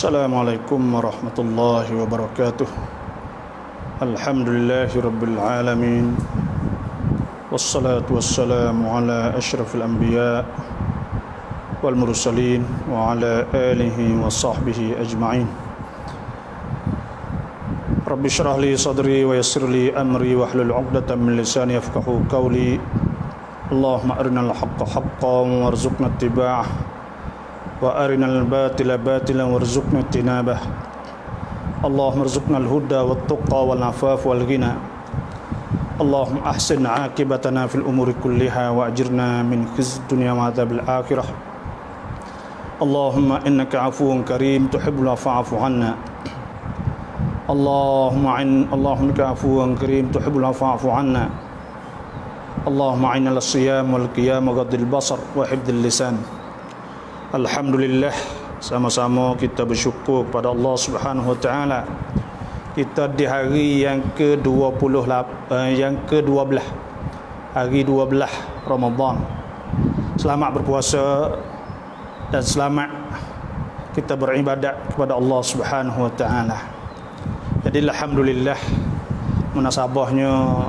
Assalamualaikum warahmatullahi wabarakatuh. Alhamdulillahi rabbil alamin. Wassalatu wassalamu ala asyrafil anbiya wal mursalin wa ala alihi wa sahbihi ajma'in. Rabbi shrah li sadri wa yassir li amri wahlul 'uqdatam min lisani yafqahu qawli. Allahumma arinal haqqa haqqan warzuqna ittiba'ah wa arinal batila batilan warzuqna ijtinabah. Allahumma arzuqnal huda wat tuqa wal afaf wal ghina. Allahumma ahsin 'aqibatana fil umuri kulliha wa ajirna min khizyid dunya wa adzabil akhirah. Allahumma innaka 'afuwun karim tuhibbul 'afwa 'anfu 'anna. Allahumma innaka 'afuwun karim tuhibbul 'afwa 'anfu 'anna. Allahumma 'inna lis-siyam wal qiyam wa ghadil basar wa hifdzil lisan. Alhamdulillah, sama-sama kita bersyukur kepada Allah Subhanahu Wa Taala. Kita di hari yang ke-12, hari 12 Ramadan. Selamat berpuasa dan selamat kita beribadat kepada Allah Subhanahu Wa Taala. Jadi alhamdulillah, munasabahnya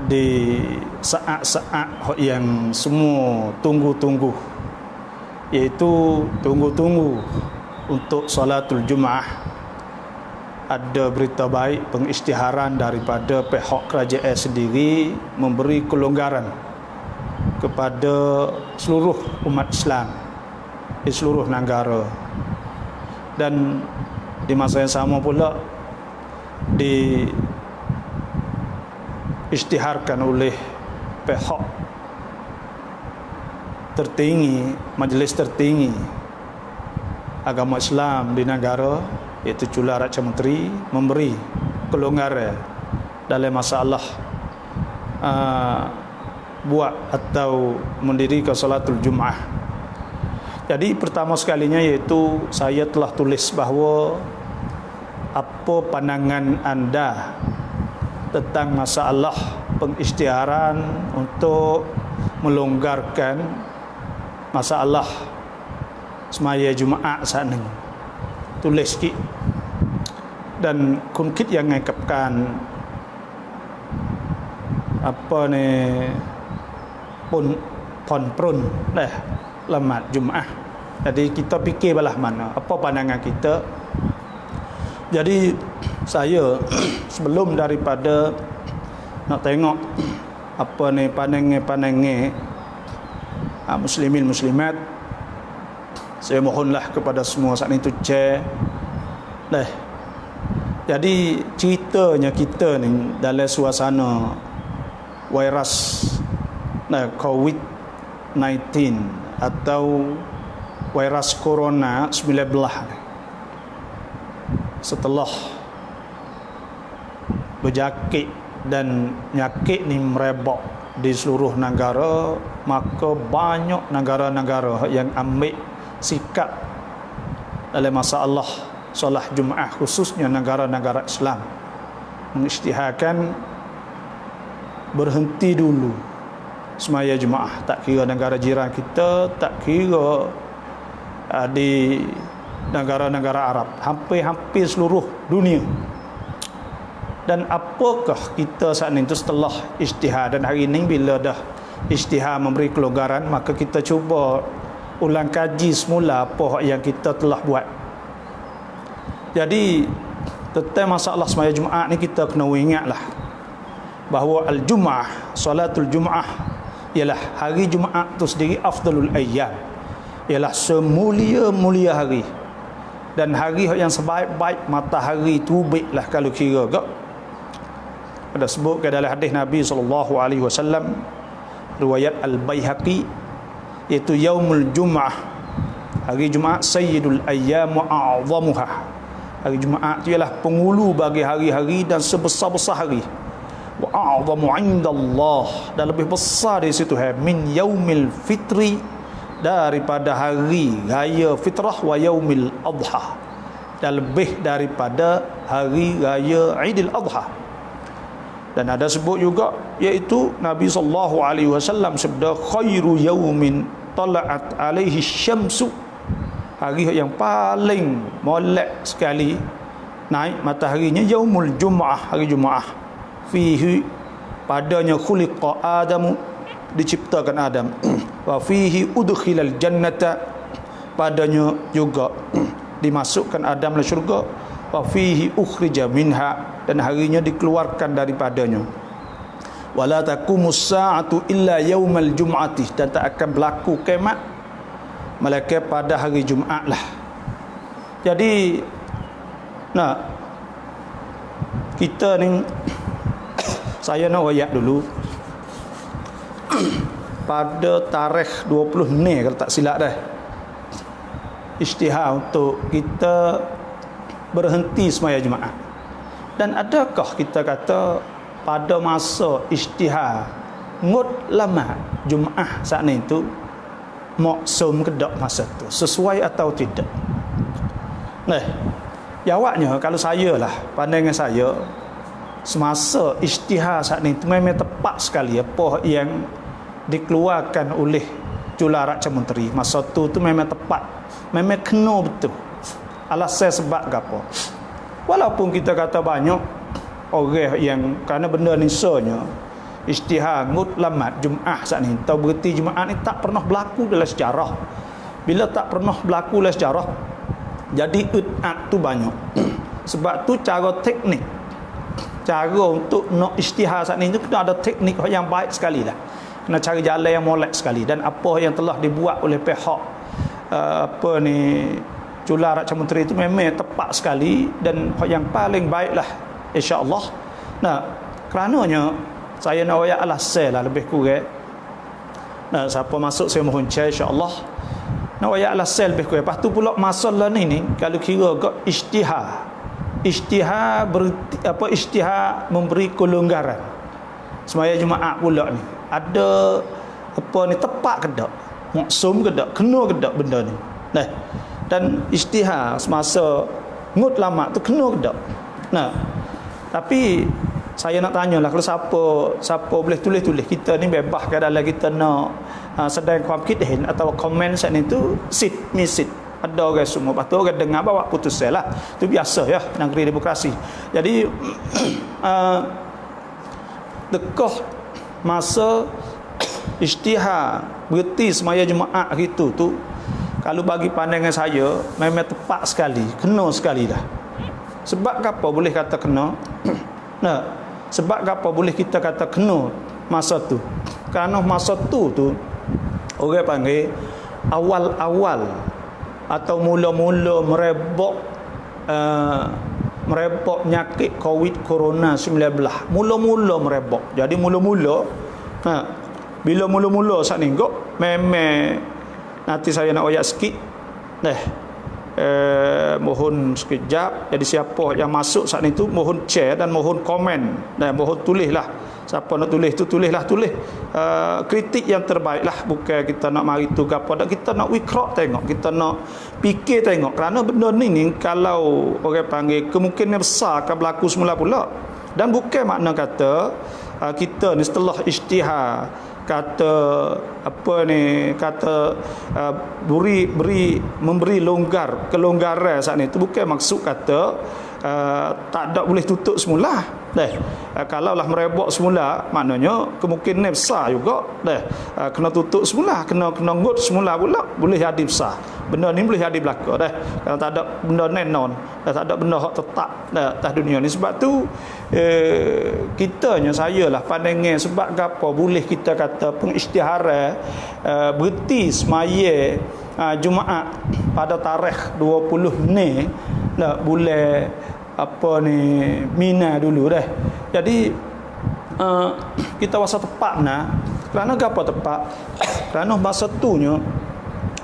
di saat-saat yang semua tunggu-tunggu, iaitu tunggu-tunggu untuk salatul Jumaah. Ada berita baik, pengisytiharan daripada pihak kerajaan sendiri memberi kelonggaran kepada seluruh umat Islam di seluruh negara. Dan di masa yang sama pula diisytiharkan oleh pihak tertinggi, majlis tertinggi agama Islam di negara, iaitu Chula Raja Menteri, memberi kelonggaran dalam masalah buat atau mendirikan salatul Jumaah. Jadi pertama sekalinya iaitu saya telah tulis bahawa apa pandangan anda tentang masalah pengisytiharan untuk melonggarkan masalah semaya Jumaat saat ini. Tulis sikit. Dan kunkit yang mengangkapkan apa ni pon dah lamat Jumaat. Jadi kita fikir belah mana, apa pandangan kita. Jadi saya sebelum daripada nak tengok apa ni pandangan muslimin muslimat, saya mohonlah kepada semua saat itu share dah. Jadi ceritanya kita ni dalam suasana virus COVID-19 atau virus corona 19 setelah berjakit dan penyakit ni merebak di seluruh negara, maka banyak negara-negara yang ambil sikap dalam masalah solat Jumaah, khususnya negara-negara Islam, mengisytiharkan berhenti dulu semaya Jumaah. Tak kira negara jiran kita, tak kira di negara-negara Arab, hampir seluruh dunia. Dan apakah kita saat ini setelah isytihar, dan hari ini bila dah isytihar memberi kelonggaran, maka kita cuba ulang kaji semula apa yang kita telah buat. Jadi tentang masalah semaya Jumaat ni, kita kena ingatlah bahawa al-Jumaah, salatul Jumaah, ialah hari Jumaat tu sendiri afdalul ayyam, ialah semulia-mulia hari, dan hari yang sebaik-baik matahari terbitlah kalau kira ke. Ada sebut ke dalam hadis Nabi SAW, riwayat Al-Baihaqi, iaitu yaumul Jum'ah, hari Jumaat, sayyidul ayyam wa a'zamuha. Hari Jumaat itu ialah penghulu bagi hari-hari dan sebesar-besar hari. Wa a'zamu 'indallah, dan lebih besar di situ min yaumil fitri, daripada hari raya fitrah, wa yaumil adha, dan lebih daripada hari raya Idul Adha. Dan ada sebut juga, iaitu Nabi SAW sabda, khairu yaumin tala'at alaihi syamsu hari yang paling molek sekali naik mataharinya yaumul jum'ah, hari Jumaat. Fihi, padanya khuliqa Adamu, diciptakan Adam. Wa fihi udkhilal jannata, padanya juga dimasukkan Adam ke syurga. Wa fihi ukhrija minha, dan harinya dikeluarkan daripadanya. Wala taqumus sa'atu illa yaumal jum'ati, dan tak akan berlaku kiamat melainkan pada hari Jumaat lah. Jadi kita ni saya nak wayak dulu pada tarikh 20 Mei kalau tak silap dah, isytihar untuk kita berhenti semaya Jumaat. Dan adakah kita kata pada masa isytihar ngut lama Jumaat saat ni tu maksum ke tak masa tu, sesuai atau tidak? Jawabnya kalau saya lah, pandangan saya, semasa isytihar saat ni tu memang tepat sekali apa yang dikeluarkan oleh Jururaksa Menteri masa tu memang tepat, memang kena betul. Alasan sebab apa? Walaupun kita kata banyak orang yang kerana benda ni soalnya isytihar mutlamat Jumaat saat ni, atau berhenti Jumaat ni tak pernah berlaku dalam sejarah. Bila tak pernah berlaku dalam sejarah, jadi id'at tu banyak. Sebab tu cara teknik, cara untuk nak isytihar saat ni tu kena ada teknik yang baik sekali lah, kena cari jalan yang molek sekali. Dan apa yang telah dibuat oleh pihak Jururaksa Menteri itu memang tepat sekali dan yang paling baiklah, insya-Allah. Kerananya saya nak wayak alasan lah lebih kurang. Siapa masuk saya mohon cai, insya-Allah. Nak wayak alasan lebih kurang. Lepas tu pula masalah ni kalau kira ke isytihar memberi kelonggaran semaya Jumaat pula ni, ada apa ni, tepat ke tak, maksum ke tak, kena ke tak benda ni. Dan isytihar semasa ngut lama tu kena ke tak. Tapi saya nak tanyalah, kalau siapa boleh tulis kita ni bebas ke dalam kita nak sedangความคิดเห็น atau komen saat ni tu sit misit, ada orang semua. Lepas tu orang dengar bawa putusan lah, tu biasa ya negeri demokrasi. Jadi dekah masa isytihar berhenti semaya Jumaat hari tu kalau bagi pandangan saya memang tepat sekali, kena sekali dah. Sebab apa boleh kata kena? Sebab apa boleh kita kata kena masa tu? Kerana masa tu orang panggil awal-awal atau mula-mula merebak penyakit COVID Corona 19. Mula-mula merebak. Jadi mula-mula bila mula-mula saat ni kok memang nanti saya nak ayat sikit. Mohon sekejap. Jadi siapa yang masuk saat ni tu mohon share dan mohon komen dan mohon tulislah. Siapa nak tulis tu tulis kritik yang terbaik lah. Bukan kita nak mari tu apa, kita nak wikrak tengok, kita nak fikir tengok. Kerana benda ni kalau orang panggil kemungkinan besar akan berlaku semula pula. Dan bukan makna kata kita ni setelah isytihar kata memberi kelonggaran saat ni tu bukan maksud kata tak ada boleh tutup semula. Kalaulah merebak semula, maknanya kemungkinan besar juga kena tutup semula, kena ngut semula pula boleh jadi besar. Benda ni boleh jadi berlaku kalau tak ada benda nenon, tak ada benda hak tetap atas dunia ni. Sebab tu saya lah pandangan sebab apa boleh kita kata pengisytiharan berhenti semaya Jumaat pada tarikh 20 Mei bulan Mina dulu dah. Jadi kita rasa tepat kerana apa tepat? Kerana masa tunya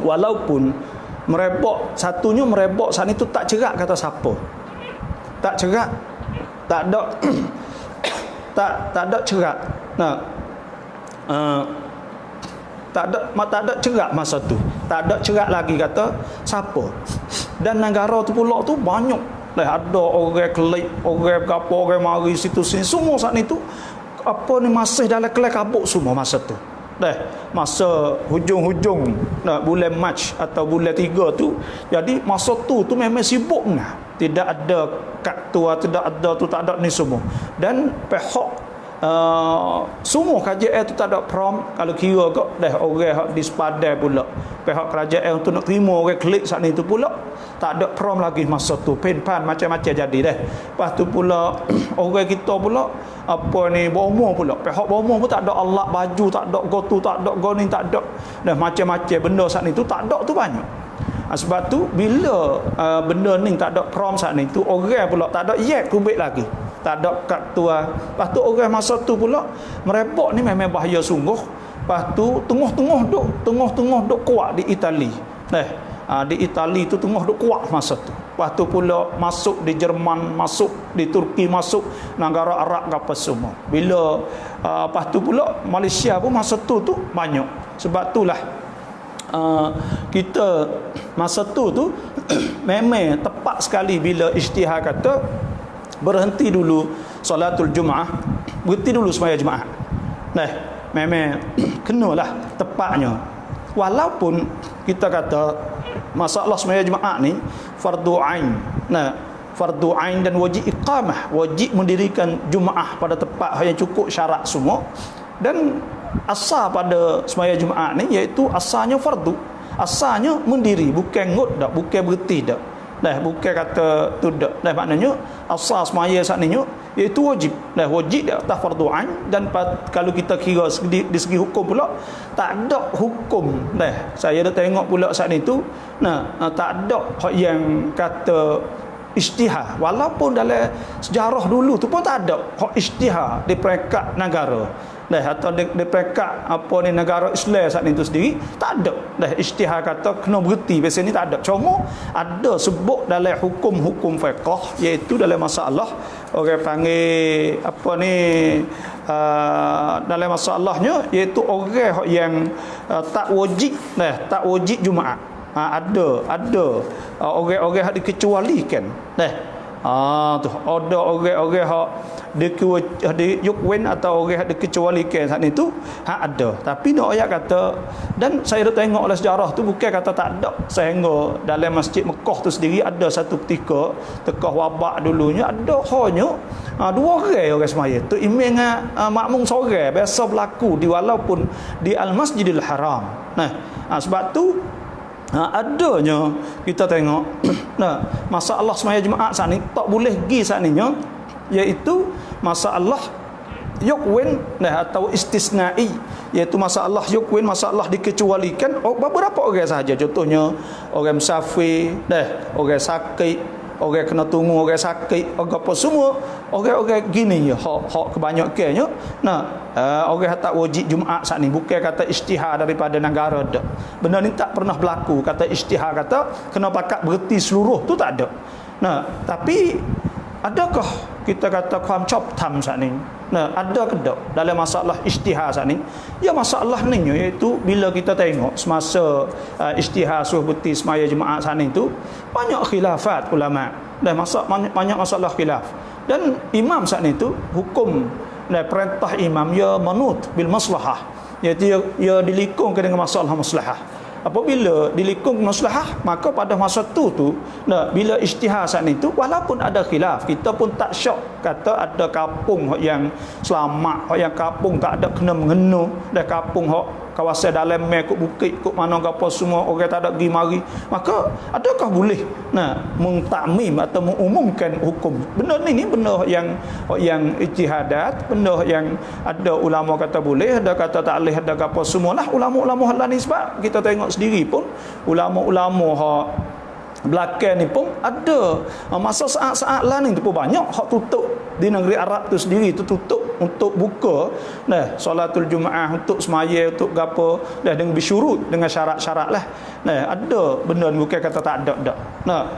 walaupun merebak saat itu tak cerak kata siapa. Tak cerak, tak ada tak ada cerak. Tak ada cerak masa tu. Tak ada cerak lagi kata siapa. Dan negara tu pula tu banyak ada orang kelip, orang gapo, orang mari situ sini semua saat ni tu masih dalam kelai kabut semua masa tu. dah masa hujung-hujung bulan Mac atau bulan 3 tu. Jadi masa tu memang sibuk nah. Tidak ada kad tua, tidak ada tu, tak ada ni semua. Dan pihak semua kerajaan tu tak ada prom. Kalau kira kok dah orang di sepadan pula, pihak kerajaan tu nak terima orang klik saat ni tu pula tak ada prom lagi masa tu. Pen-pan macam-macam jadi dah. Lepas tu pula orang kita pula apa ni bomo pula, pihak bomo pun tak ada alak baju, tak ada gotu, tak ada goni, tak ada dah macam-macam benda saat ni tu tak ada tu banyak. Sebab tu bila benda ni tak ada prom saat ni tu, orang pula tak ada yek kubik lagi, tak ada kad tua. Lepas tu orang masa tu pula merebak ni memang bahaya sungguh. Lepas tu tengah-tengah duk kuat di Itali. Di Itali tu tengah duk kuat masa tu. Lepas tu pula masuk di Jerman, masuk di Turki, masuk negara Arab apa semua. Bila lepas tu pula Malaysia pun masa tu banyak. Sebab itulah kita masa tu memang tepat sekali bila Ijtihad kata berhenti dulu solatul Jumaah, berhenti dulu sembahyang Jumaat. Memang kenalah tepatnya. Walaupun kita kata masalah sembahyang Jumaat ni fardu ain. Fardu ain dan wajib iqamah, wajib mendirikan Jumaah pada tempat yang cukup syarat semua. Dan asal pada sembahyang Jumaat ni iaitu asalnya fardu. Asalnya mendiri, bukan ngut dak, bukan berhenti dak. Bukan kata tu dak. Maknanya asal sembahyang saat ni iaitu wajib. Wajib di atas fardu ain. Dan kalau kita kira di segi hukum pula tak ada hukum. Saya dah tengok pula saat ni tu tak ada yang kata ijtihad. Walaupun dalam sejarah dulu tu pun tak ada hak ijtihad di peringkat negara. Atau di peringkat apa ni negara Islam saat ni tu sendiri tak ada ijtihad kata kena berhenti. Biasa ni tak ada. Cuma ada sebut dalam hukum-hukum fiqh, iaitu dalam masalah orang panggil apa ni dalam masalahnya iaitu orang yang tak wajib Jumaat. Ada orang-orang yang dikecualikan. Tu ada orang-orang hak diyukwen atau orang hak dikecualikan saat ni tu ada. Tapi nak ayat kata, dan saya dah tengok oleh sejarah tu bukan kata tak ada, sehingga dalam Masjid Mekah tu sendiri ada satu ketika tekah wabak dulunya ada hanya dua orang semaya tu imam dengan makmum seorang biasa berlaku walaupun di Al-Masjidil Haram. Sebab tu adanya kita tengok masalah sembahyang Jumaat saat ni tak boleh pergi saat ni iaitu masalah yukwen atau istisnai, iaitu masalah yukwen, masalah dikecualikan beberapa orang sahaja. Contohnya orang musafir, orang sakit, orang kena tunggu, orang sakit, orang apa semua, orang-orang gini hak kebanyakannya orang tak wajib Jumaat saat ni. Bukan kata ijtihad daripada negara dak. Benda ni tak pernah berlaku kata ijtihad kata kena pakat berhenti seluruh tu tak ada. Tapi adakah kita kata kuam chop tam saat ni? Ada ke tak dalam masalah ijtihad saat ni? Ya masalah ni iaitu bila kita tengok semasa ijtihad suruh berhenti sembahyang Jumaat saat ni tu banyak khilafat ulama. Banyak masalah khilaf. Dan imam saat ni tu hukum perintah imam ya manut bil maslahah, iaitu ia dilikungkan dengan masalah maslahah. Apabila dilikung maslahah, maka pada masa tu bila ijtihad saat ni tu walaupun ada khilaf, kita pun tak syok kata ada kampung yang selamat, yang kampung tak ada kena mengenu, dan kampung kawasan dalam kok bukit kok mana apa semua orang tak ada pergi mari, maka adakah boleh mengtakmim atau mengumumkan hukum? Benda ni benda yang ijtihadat, benda yang ada ulama kata boleh, ada kata tak boleh, ada apa semualah ulama-ulama hal ni. Sebab kita tengok sendiri pun ulama-ulama belakang ni pun ada masa saat-saat lain tu pun banyak hak tutup di negeri Arab tu sendiri tu tutup untuk buka solatul Jumaah, untuk semaya, untuk gapo dengan bisyurut, dengan syarat-syarat lah. Ada benda ni, bukan kata tak ada dak.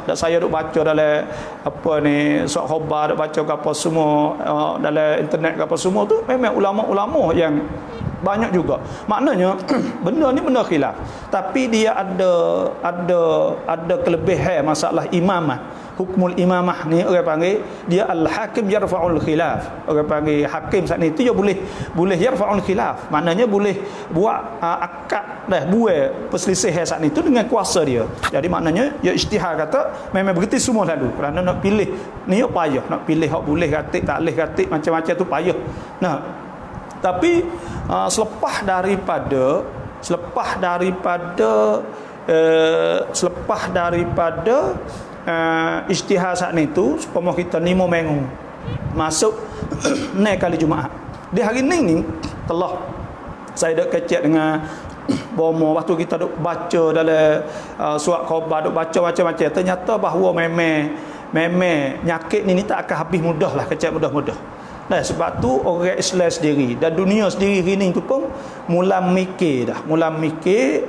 Dak saya duk baca dalam apa ni surat khabar, duk baca gapo semua dalam internet gapo semua tu memang ulama-ulama yang banyak juga. Maknanya benda ni benda khilaf, tapi dia ada kelebihan masalah imamah. Hukmul imamah ni orang panggil dia al-hakim yarfa'ul khilaf. Orang panggil hakim saat ni tu dia boleh yarfa'ul khilaf. Maknanya boleh buat akad dah buat perselisihan saat ni tu dengan kuasa dia. Jadi maknanya dia ijtihad kata memang berhenti semua lalu. Kerana nak pilih ni yo payah, nak pilih hak boleh katik tak boleh katik macam-macam tu payah. Nah, tapi selepas daripada ijtihad saat ni tu supaya kita 5 minggu masuk naik kali Jumaat. Di hari ni telah saya dak kecek dengan bomo waktu kita duk baca dalam surat khabar, duk baca macam-macam, ternyata bahawa memang nyakit ni tak akan habis mudah lah, kecek mudah-mudah. Nah, sebab tu orang Islam sendiri dan dunia sendiri ni tu pun mula mikir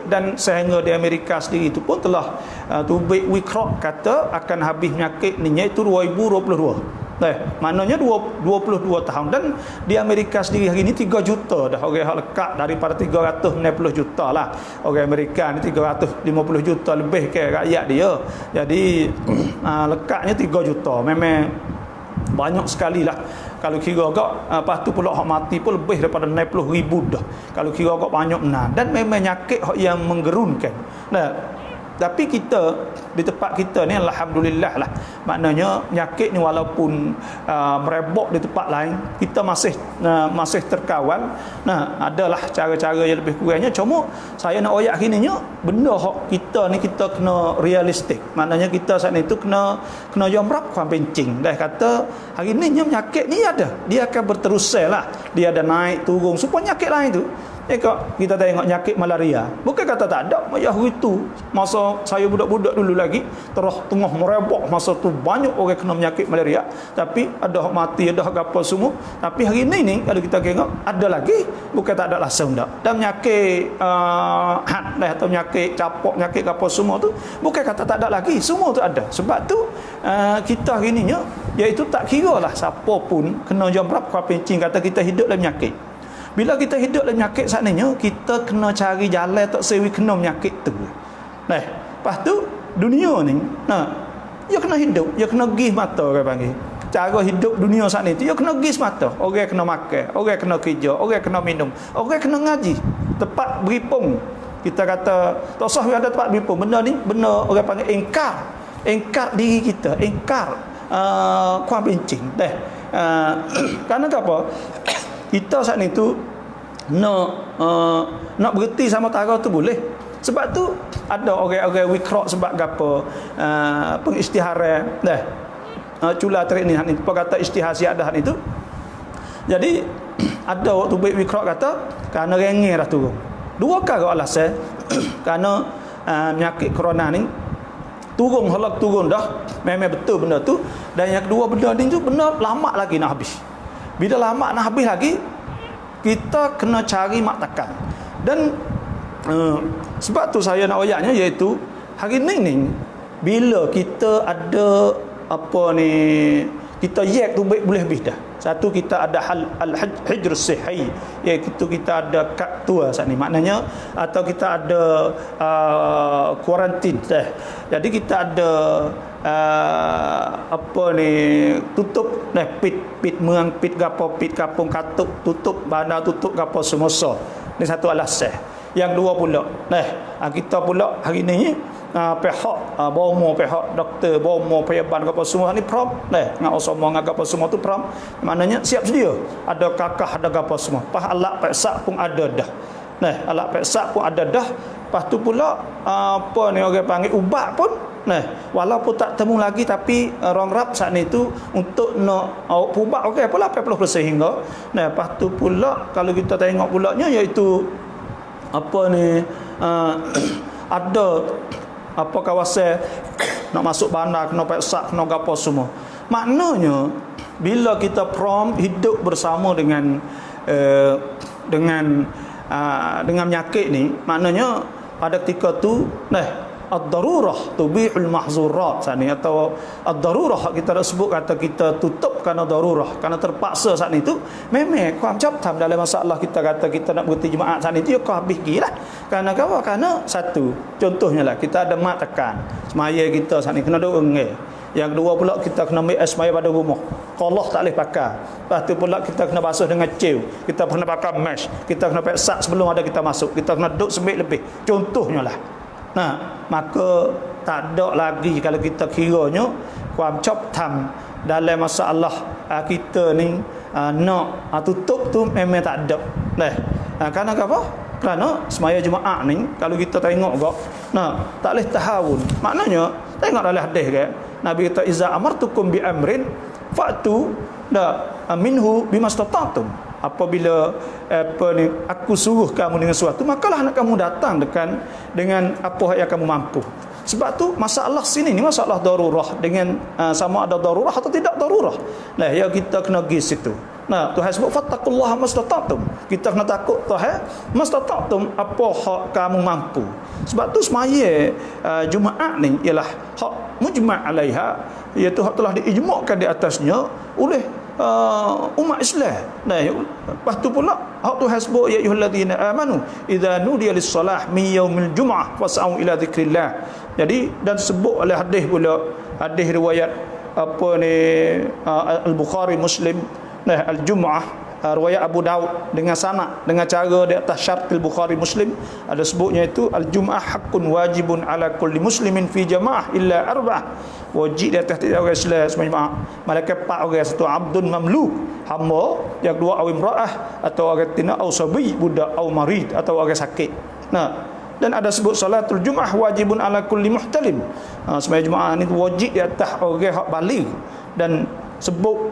dan sehingga di Amerika sendiri tu pun telah tubik wikrak kata akan habis penyakit ni iaitu 2022. Nah, maknanya 22 tahun, dan di Amerika sendiri hari ni 3 juta dah orang yang lekat daripada 390 juta lah. Orang Amerika ni 350 juta lebih ke rakyat dia. Jadi lekatnya 3 juta. Memang banyak sekali lah. Kalau kira agak lepas tu pula hak mati pun lebih daripada 60,000 dah. Kalau kira agak banyak benar. Dan memang nyakit yang menggerunkan. Nah, tapi kita di tempat kita ni alhamdulillah lah, maknanya nyakit ni walaupun merebak di tempat lain, kita masih terkawal. Nah, adalah cara-cara yang lebih kurangnya. Cuma saya nak oyak gininya, benda hak kita ni kita kena realistik. Maknanya kita saat ni tu kena jomrap kuan pencing. Dah kata hari ni nyakit ni ada, dia akan berterusan lah, dia ada naik turun supaya nyakit lain tu. Kita tengok nyakit malaria, bukan kata tak ada. Hari itu masa saya budak-budak dulu lagi, terus tengah merebak masa tu banyak orang kena penyakit malaria, tapi ada mati, ada apa semua. Tapi hari ni kalau kita tengok ada lagi, bukan tak ada langsung dak. Dan penyakit atau penyakit capok, penyakit apa semua tu bukan kata tak ada lagi, semua tu ada. Sebab tu kita hari ni iaitu tak kira lah siapa pun kena jomrap kuat pencing kata kita hidup dalam penyakit. Bila kita hidup dalam penyakit sebenarnya, kita kena cari jalan tak sewi kena penyakit tu. Nah, lepas tu dunia ni, dia kena hidup, dia kena gih mata orang panggil. Cara hidup dunia saat ni tu, dia kena gih mata. Orang kena makan, orang kena kerja, orang kena minum, orang kena ngaji. Tempat beripung. Kita kata tak usah ada tempat beripung. Benda ni benda orang panggil engkar diri kita, engkar kuat bencing. Kerana apa? Kita saat ni tu nak berhenti sama tara tu boleh. Sebab tu ada orang-orang wikrak sebab gapo pengisytiharan cula terik ni apa kata isytihar siadah ni tu. Jadi ada waktu baik wikrak kata kerana rengeh dah turun. 2 kali alasan kerana penyakit corona ni turun dah, memang betul benda tu. Dan yang kedua, benda ni tu benda lama lagi nak habis. Bila lama nak habis lagi, kita kena cari maktakan. Dan sebab tu saya nak ayatnya, iaitu hari ni bila kita ada apa ni, kita yak tu baik boleh habis dah. Satu, kita ada al-hijr sihi, iaitu kita ada kad tua saat ni, maknanya atau kita ada kuarantin dah. Jadi kita ada apa ni, tutup pit meang, pit gapo, pit kapung katuk, tutup bandar, tutup gapo semua. Ni satu alasan. Yang dua pula, kita pula hari ni pihak bomo, pihak doktor, bomo, pejabat apa semua ni prom dengan osoma dengan apa semua tu prom, maknanya siap sedia, ada kakah, ada apa semua. Pas alat peksa pun ada dah. Alat peksa pun ada dah. Lepas tu pula apa ni orang panggil ubat pun walaupun tak temu lagi, tapi orang rap saat ni tu untuk nak ubat okey pula 80% hingga. Lepas tu pula kalau kita tengok pulanya, iaitu apa ni ada apa kawasan nak masuk bandar kena peksa, kena gapo semua. Maknanya bila kita prom hidup bersama dengan penyakit ni, maknanya pada ketika tu ad-darurah tubihul mahzurat sani, atau ad-darurah kita dah sebut kata kita tutup kerana darurah, kerana terpaksa saat itu memang kau macam tam dalam masalah kita kata kita nak berhenti jemaah saat itu kau habis gilah. Kerana apa? Kerana satu contohnya lah kita ada mat tekan semaya kita saat ni kena duk engeh. Yang kedua pula kita kena ambil semaya pada rumah. Kolah tak boleh pakai. Lepas tu pula kita kena basuh dengan cew. Kita kena pakai mesh. Kita kena pakai sak sebelum ada kita masuk. Kita kena duduk sebik lebih. Contohnya lah. Nah, maka tak ada lagi kalau kita kiranya kuam cop tam dalam masalah kita ni nak tutup tu memang tak ada. Kerana apa? Kerana semaya Jumaat ni kalau kita tengok kok, tak boleh tahawun. Maknanya tengok dalam hadis ke, Nabi kata iza amartukum bi amrin fa'tu minhu bimastata'tum. Apabila aku suruh kamu dengan sesuatu, makalah nak kamu datang dengan apa yang kamu mampu. Sebab tu masalah sini ni masalah darurah dengan sama ada darurah atau tidak darurah. Ya kita kena pergi situ. Tuhan sebut fattaqullaha mastata'tum. Kita kena takut Tuhan mastata'tum apa hak kamu mampu. Sebab tu semaya Jumaat ni ialah hak mujma' alaiha, iaitu hak telah diijma'kan di atasnya oleh umat Islam. Lepas tu pula hak Tuhan sebut ya ayyuhallazina amanu idza nudiya lis-salah min yaumil jum'ah fas'au ila dzikrillah. Jadi dan sebut oleh hadis pula, hadis riwayat Al-Bukhari Muslim, Al-Jum'ah, riwayat Abu Daud dengan sanad dengan cara di atas syarat Al-Bukhari Muslim, ada sebutnya itu al-Jum'ah haqqun wajibun ala kulli muslimin fi jamaah illa arba'ah. Wajib di atas tiap orang Islam semua malaikat 4 orang, satu abdun mamluk hamba, yang kedua aw imra'ah atau orang tina, aw sabi budak, aw marid atau orang sakit. Dan ada sebut salatul Jum'ah wajibun ala kulli muhtalim. Sembahyang Jumaat ni wajib di atas orang hak baligh, dan sebut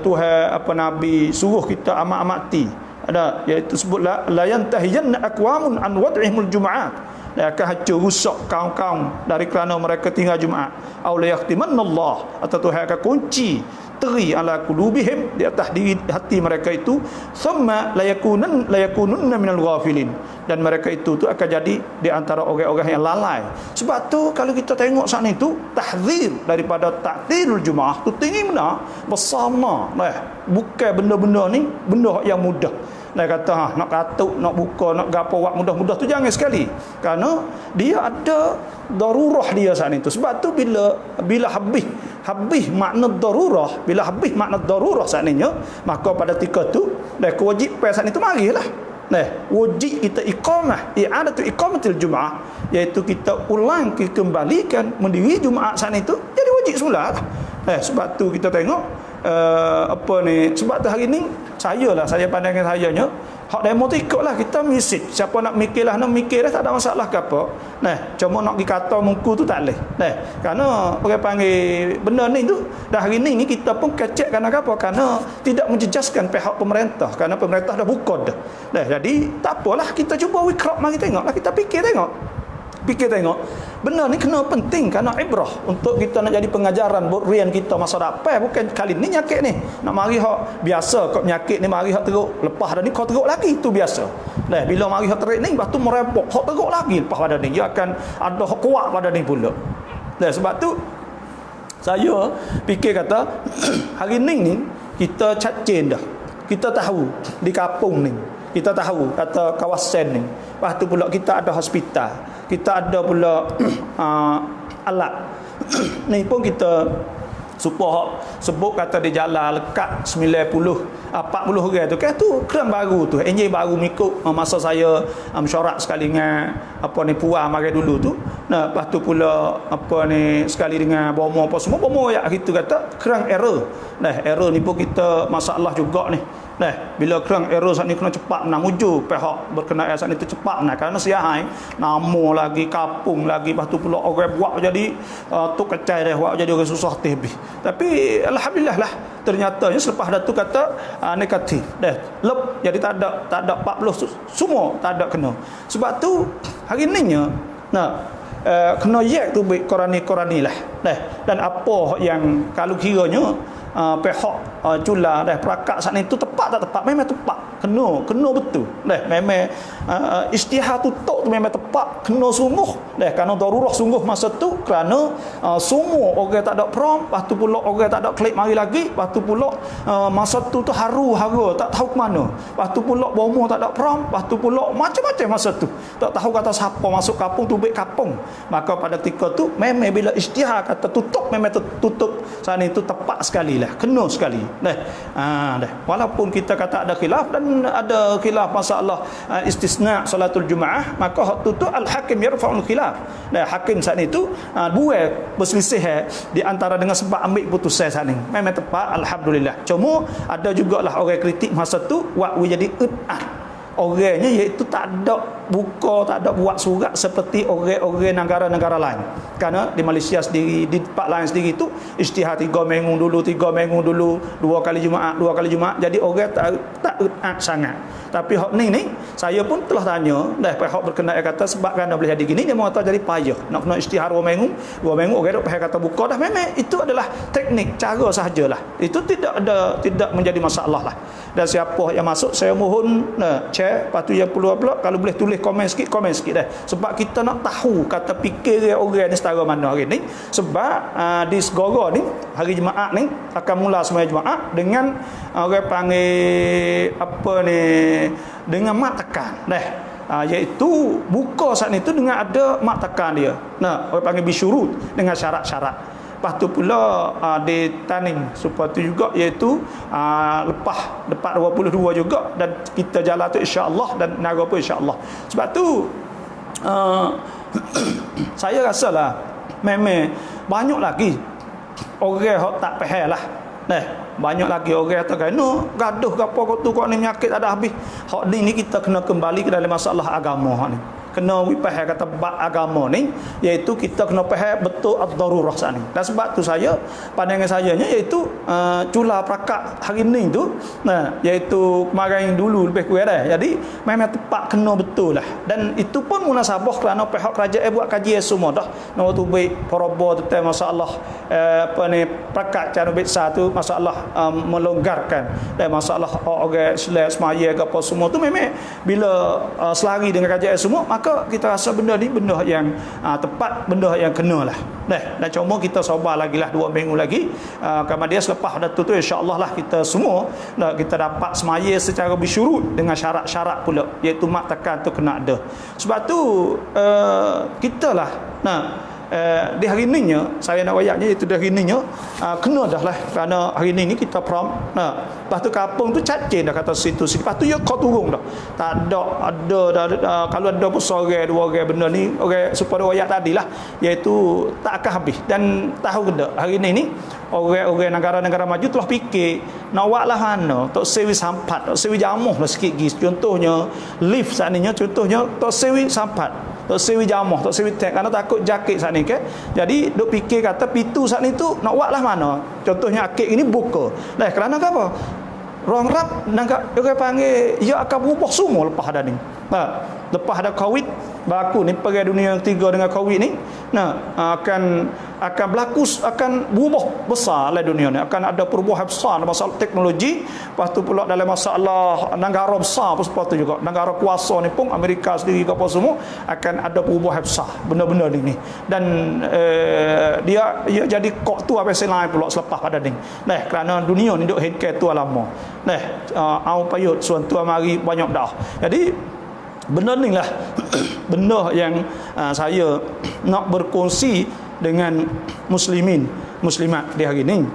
Tuhan Nabi suruh kita amat-amati, ada iaitu sebut la yantahiyanna aqwamun an wad'ihimul Jum'at, akan hancur rusak kaum-kaum dari kerana mereka tinggal Jumaat. Aw la yahtimannallah, atau Tuhan akan kunci teri ala qulubihim, di atas diri hati mereka itu, thumma la yakununna minal ghafilin, dan mereka itu akan jadi di antara orang-orang yang lalai. Sebab tu kalau kita tengok saat itu tahzir daripada ta'tilul Jumaah tu tinggi benar, bersama bukan benda-benda ni benda yang mudah. Kata nak katuk, nak buka, nak gapo buat mudah-mudah tu jangan sekali, kerana dia ada darurah dia saat itu. Sebab tu bila habis makna darurah, bila habis makna darurah saat ini, maka pada ketika tu kewajipan saat itu marilah wajib kita iqamah, i'adatu iqamatil Jum'ah, iaitu kita ulang kembalikan mendiri Jumaat saat itu jadi wajib semula. Sebab tu kita tengok sebab tu hari ni saya pandangan sayanya hak demo tu ikutlah kita misit. Siapa nak mikirlah, nak mikir dah tak ada masalah ke apa. Cuma nak dikata muka tu tak boleh. Kerana orang panggil benda ni tu dah hari ni kita pun kecek kerana apa? Kerana tidak menjejaskan pihak pemerintah, kerana pemerintah dah buka dah. Jadi tak apalah, kita cuba wikrab, mari tengoklah, kita fikir tengok benda ni kena penting kerana ibrah untuk kita nak jadi pengajaran buat rian kita masa depan. Bukan kali ni nyakit ni nak mari hak biasa kau penyakit ni mari hak teruk, lepas dah ni kau teruk lagi, tu biasa. Bila mari hak terik ni lepas tu merepok hak teruk lagi, lepas pada ni dia akan ada hak kuat pada ni pula. Sebab tu saya fikir kata hari ni kita cacin dah, kita tahu di kampung ni, kita tahu kata kawasan ni, lepas tu pula kita ada hospital, kita ada pula alat ni pun kita sebut kata di jalan lekat 40 orang tu kan, tu kran baru tu, enjin baru mengikut masa saya mesyuarat sekali dengan puan mari dulu tu. Lepas tu pula sekali dengan bomo apa semua bomo ya gitu kata kerang error. Error ni pun kita masalah juga ni. Bila kerang error saat ni kena cepat nak muju pihak berkenaan saat ni tu cepat kerana siahai nama lagi kampung lagi, lepas tu pula orang buat jadi tu kecai dah, buat jadi orang susah habis. Tapi alhamdulillah lah ternyatanya selepas dah tu kata negatif lep, jadi tak ada 40 semua tak ada kena. Sebab tu hari ni kena yak tu baik korani lah. Dan apa yang kalau kiranya pihak cula dah perakat saat ni tu tepat tak tepat, memang tepat. kena betul. Memang ijtihad tutup tu memang tepat, kena sungguh. Kerana darurah sungguh masa tu kerana semua orang tak ada prom, lepas tu pula orang tak ada klik mari lagi, lepas tu pula masa tu haru hara tak tahu ke mana. Lepas tu pula bomo tak ada prom, lepas tu pula macam-macam masa tu. Tak tahu kata siapa masuk kampung tu baik kampung. Maka pada ketika tu memang bila ijtihad kata tutup memang tutup sana itu tepat sekali lah, kena sekali. Walaupun kita kata ada khilaf dan ada khilaf masalah istisna salatul jumaah, maka hak tu al-hakim yarfa'ul khilaf. Hakim saat itu dua berselisih di antara dengan sebab ambil putusan saat ni. Memang tepat alhamdulillah. Cuma ada jugalah orang kritik masa tu buat jadi orangnya iaitu tak ada buka, tak ada buat surat seperti orang-orang negara-negara lain. Kerana di Malaysia sendiri, di tempat lain sendiri tu ijtihad 3 minggu dulu, 3 minggu dulu, 2 kali Jumaat. Jadi orang tak sangat. Tapi hak ni saya pun telah tanya pihak berkenaan kata sebab kerana boleh jadi gini, dia mau tahu jadi payah. Nak kena ijtihad 2 minggu orang dok pihak kata buka dah, memang itu adalah teknik cara sahajalah. Itu tidak menjadi masalah lah. Dan siapa yang masuk saya mohon share, lepas tu yang perlu upload kalau boleh tulis komen sikit dah. Sebab kita nak tahu kata fikir orang ni setara mana hari ni. Sebab di Segara ni hari Jumaat ni akan mula sembahyang Jumaat dengan orang panggil apa ni, dengan mat tekan iaitu buka saat itu dengan ada mat tekan dia. Orang panggil bisyurut dengan syarat-syarat. Lepas tu pula di Taning supaya tu juga iaitu lepas 22 juga, dan kita jalan tu insya-Allah, dan nara pun insya-Allah. Sebab tu saya rasalah memang banyak lagi orang hok tak faham lah. Banyak lagi orang kata kena gaduh ke apa kau ni penyakit tak ada habis. Hak ni kita kena kembali ke dalam masalah agama ni. Kena faham kata bab agama ni iaitu kita kena faham betul ad-darurah sat ni. Dan sebab tu saya pandangan saya iaitu cula prakak hari ni tu iaitu kemarin dulu lebih kurang dah. Jadi memang tepat kena betul lah. Dan itu pun munasabah kerana pihak kerajaan buat kajian semua dah. Nombor tu baik paraba tentang masalah prakak cara besar tu masalah melonggarkan dan masalah orang Islam semaya ke apa semua tu memang bila selari dengan kajian semua, maka kita rasa benda ni benda yang tepat, benda yang kena lah. Dan cuma kita sabar lagi lah 2 minggu lagi. Kemudian selepas dah tu insya-Allah lah kita semua kita dapat semaya secara bisyurut dengan syarat-syarat pula, iaitu mat tekan tu kena ada. Sebab tu kita lah di hari ni saya nak wayaknya iaitu di hari ni kena dah lah, kerana hari ni kita prom. Lepas tu kampung tu cacing dah kata situ. Lepas tu kau turun dah. Tak ada kalau ada pun seorang 2 orang benda ni orang supaya wayak tadilah iaitu tak akan habis. Dan tahu ke tak hari ni orang-orang negara-negara maju telah fikir nak buat lah mana tok sewi sampat, tok sewi jamuh lah sikit gis. Contohnya lift saat ni, contohnya tok sewi sampat, tok sewi jamuh, tok sewi tank, kerana takut jakit saat ni ke. Jadi duk fikir kata pintu saat ni tu nak buat lah mana. Contohnya akik ini buka. Kerana apa? Ruang rap orang panggil ia akan berubah semua lepas ada ni. Lepas ada Covid berlaku ni perang dunia ketiga dengan Covid ni, akan berlaku, akan berubah besar lah dunia ni, akan ada perubahan besar dalam masalah teknologi. Lepas tu pula dalam masalah negara besar pun seperti tu juga, negara kuasa ni pun Amerika sendiri ke apa semua akan ada perubahan besar benda-benda ni. Dan dia jadi kok tu apa selain pula selepas pada ni. Kerana dunia ni duk hengkeh tu lama. Au payut suan tu mari banyak dah. Jadi benda ni lah benda yang saya nak berkongsi dengan muslimat di hari ni.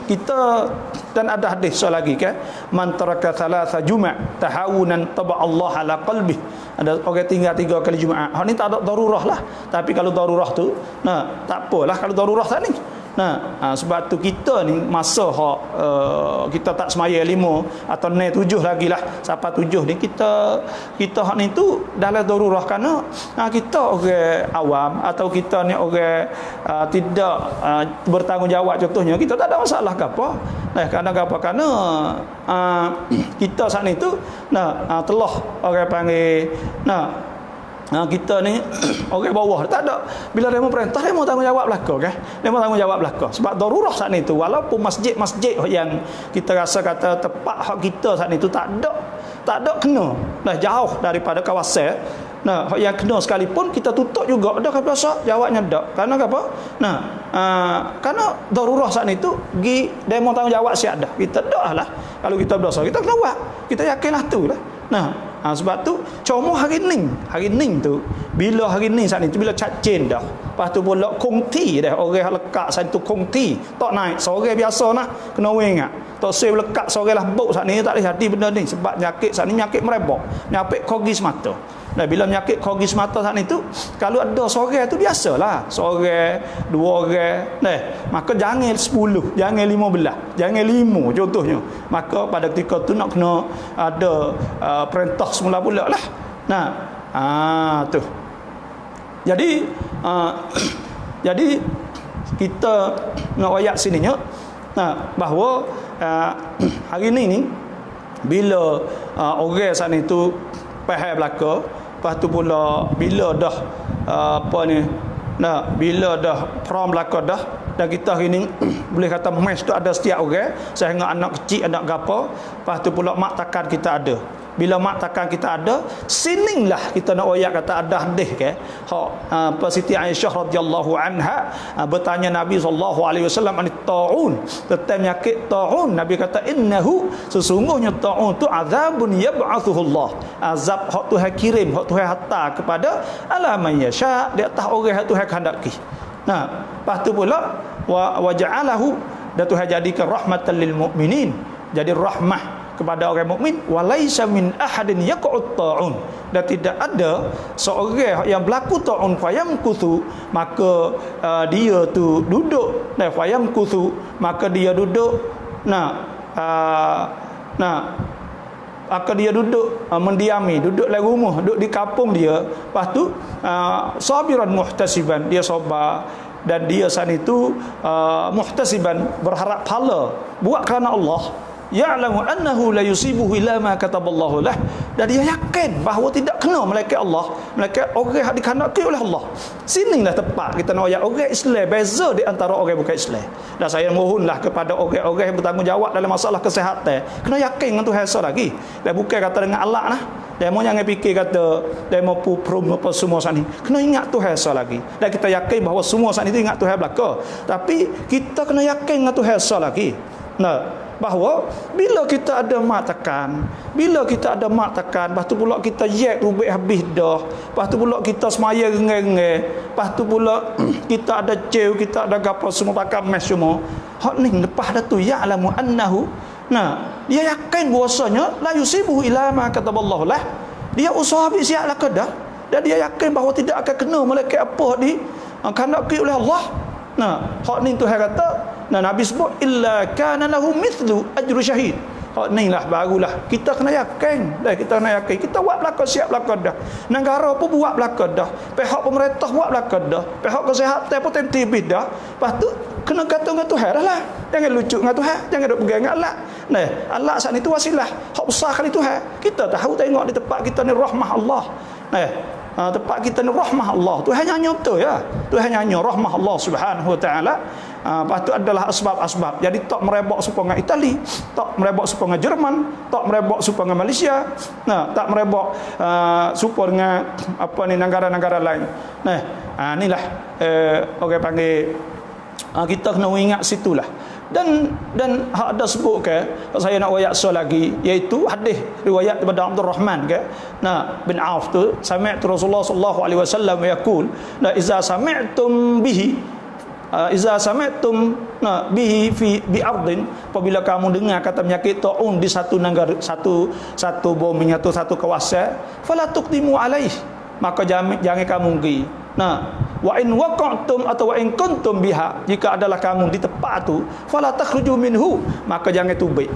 Kita dan ada hadis soal lagi kan, man taraka thalatha juma' tahawunan taba Allah ala qalbi. Ada orang tinggal 3 kali Jumaat. Hak ni tak ada darurah lah. Tapi kalau darurah tu tak apalah kalau darurah tak ni. Sebab tu kita ni masa kita tak semaya 5 atau 7 lagi lah sampai 7 ni kita hak ni tu dalam darurah, kerana kita orang awam atau kita ni orang tidak bertanggungjawab. Contohnya kita tak ada masalah ke apa. Kerana kita saat ni tu telah orang panggil kita ni orang bawah tak ada, bila demo perintah demo tanggungjawab belaka kan, demo tanggungjawab belaka sebab darurah saat ni tu. Walaupun masjid-masjid yang kita rasa kata tepat hak kita saat ni tu tak ada kena dah jauh daripada kawasan. Nah, yang kena sekalipun kita tutup juga. Dah ke puasa? Jawabnya tak. Karena apa? Nah, karena darurah saat ni tu pergi demo tanggungjawab siap dah. Kita dah lah. Kalau kita berdosa, kita kena buat. Kita yakinlah tu lah. Nah, sebab tu cuma hari ni tu, bila hari ni saat ni tu bila cacin dah. Lepas tu pula kongti dah, orang lekat saat tu kongti. Tak naik, seorang biasa lah. Kena ingat. Tak save lekat seorang lah buk saat ni, tak boleh jadi benda ni. Sebab nyakit saat ni nyakit merebak. Nyakit kogis mata. Nah, bila menyakit kogis mata saat itu, kalau ada seorang tu biasalah, seorang, dua orang, maka jangan 10, jangan 15, jangan 5 contohnya. Maka pada ketika tu nak kena ada perintah semula pula lah. Nah, tu. Jadi jadi kita nak ayat sininya, bahawa hari ni bila orang saat itu pahal belaka. Lepas tu pula bila dah bila dah prom belaka dah, dan kita hari ni boleh kata mes tu ada setiap orang, sehingga anak kecil, anak gapa. Lepas tu pula mak takan kita ada. Bila mak takan kita ada, sininglah kita nak ayat kata ada hadis ke hak Siti Aisyah radhiyallahu anha bertanya Nabi sallallahu alaihi wasallam an taun, tentang penyakit taun. Nabi kata innahu, sesungguhnya taun tu azabun yab'athuhu Allah, azab hak Tuhan kirim, hak Tuhan hantar kepada alaman yasha, di atas orang hak Tuhan kehendaki. Nah, lepas tu pula wa ja'alahu, dan Tuhan jadikan rahmatan lil mukminin, jadi rahmah kepada orang mukmin. Walaisa min ahadin yaqut ta'un, dan tidak ada seorang yang berlaku ta'un fayamkuthu, maka dia tu duduk, dan fayamkuthu, maka dia duduk, maka dia duduk mendiami, duduk dalam rumah, duduk di kampung dia. Lepas tu sabiran muhtasiban, dia sabar, dan dia saat itu muhtasiban, berharap pahala, buat kerana Allah. Ya'lamu annahu la yusibuhu illa ma kataballahu lah, dan dia yakin bahawa tidak kena malaikat Allah, malaikat orang yang dikehendaki oleh Allah. Sinilah tepat kita nak ayat orang Islam beza di antara orang bukan Islam. Dan saya mohonlah kepada orang-orang yang bertanggungjawab dalam masalah kesihatan, kena yakin dengan Tuhan lagi. Dan bukan kata dengan Allah lah. Dia mau jangan fikir kata dia mau puprum apa semua saat ni. Kena ingat Tuhan lagi. Dan kita yakin bahawa semua saat itu ingat Tuhan belaka. Tapi kita kena yakin dengan Tuhan lagi. Bahawa bila kita ada mak tekan, lepas tu pula kita yak rubik habis dah, lepas tu pula kita semaya rengeng-rengeng, lepas tu pula kita ada cew, kita ada gapo semua pakai mes semua. Hak ni lepas dah tu ya'lamu annahu, dia yakin bahwasanya la yusibuhu illa ma kataballahu lah. Dia usaha habis siap lah kedah, dan dia yakin bahawa tidak akan kena malaikat apa di kehendaki oleh Allah. Hak ni Tuhan kata, Nabi sebut illa kana lahu mithlu ajru syahid. Hak ni lah barulah kita kena yakin. Kita kena yakin, kita buat belaka siap belaka dah. Negara pun buat belaka dah. Pihak pemerintah buat belaka dah. Pihak kesihatan pun tentibih dah. Lepas tu kena kata dengan Tuhan dah lah. Jangan lucu dengan Tuhan, jangan duk pegang dengan Allah. Allah saat ni tu wasilah. Hak besar kali Tuhan. Kita tahu tengok di tempat kita ni rahmah Allah. Tempat kita ni rahmah Allah. Tuhan nyanyi betul ya. Tuhan nyanyi rahmah Allah Subhanahu wa taala. Lepas tu adalah asbab-asbab. Jadi tak merebak supaya dengan Itali, tak merebak supaya dengan Jerman, tak merebak supaya dengan Malaysia, tak merebak supaya dengan apa ni negara-negara lain. Inilah orang panggil kita kena ingat situlah. Dan hak ada sebut ke, saya nak ayat lagi, iaitu hadis riwayat daripada Abdul Rahman ke bin Auf tu, sami'tu Rasulullah sallallahu alaihi wasallam yaqul la iza sami'tum bihi bi ardin, apabila kamu dengar kata penyakit taun di satu negara, satu bumi atau satu kawasan, fala tuqdimu alaih, maka jangan kamu pergi. Wa in waqa'tum atau wa in kuntum biha, jika adalah kamu di tempat tu, fala takhruju minhu, maka jangan tubik.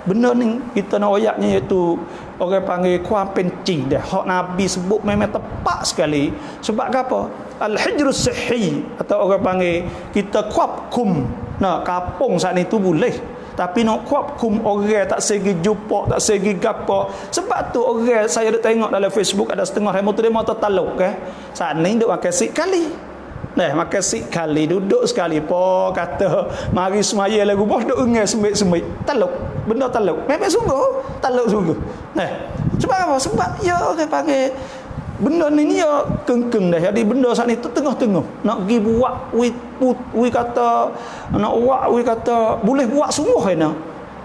Benda ni kita nak ayatnya, iaitu orang panggil kuam pencing dah. Hak Nabi sebut memang tepat sekali. Sebab apa? Al-hijrus sihhi, atau orang panggil kita kuapkum. Kapung saat itu boleh. Tapi nak kuapkum orang tak segi jumpa, tak segi gapo. Sebab tu orang saya duk tengok dalam Facebook ada setengah remo tu dia mau tertaluk Saat ni duk makan sik kali. Makan sik kali duduk sekali po kata mari semaya lagu boh duk engai sembik-sembik. Taluk. Benda taluk. Memang sungguh, taluk sungguh. Sebab apa? Sebab ya orang panggil benda ni ya kengkeng dah. Jadi benda saat ni tu tengah-tengah. Nak pergi buat we kata nak buat we kata boleh buat sungguh nak.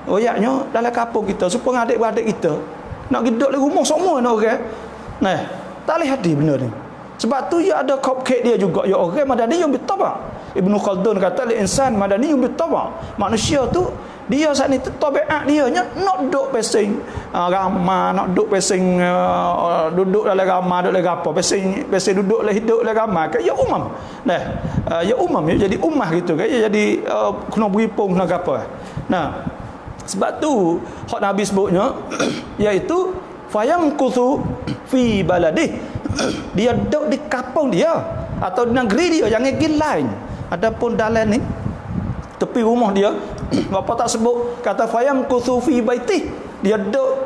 Oyaknya dalam kampung kita supaya adik-beradik kita nak hidup di rumah semua nak orang. Tak boleh hadir benda ni. Sebab tu ya ada cupcake dia juga. Ya orang madani yang bertabak. Ibnu Khaldun kata li insan madani yang bertabak. Manusia tu dia saat ni tabiat dia nak duduk pesing ramah, nak duduk pesing duduk dalam ramah, duduk dalam apa, pesing duduk dalam hidup dalam ramah kan ya umam. Ya umam ya jadi ummah gitu kan ya jadi kena beripung kena apa. Sebab tu hak Nabi sebutnya iaitu fayamkuthu fi baladih. Dia duduk di kampung dia atau di negeri dia, jangan pergi lain. Adapun dalam ni tepi rumah dia, bapa tak sebut kata fayamkuthu fi baitih. Dia duduk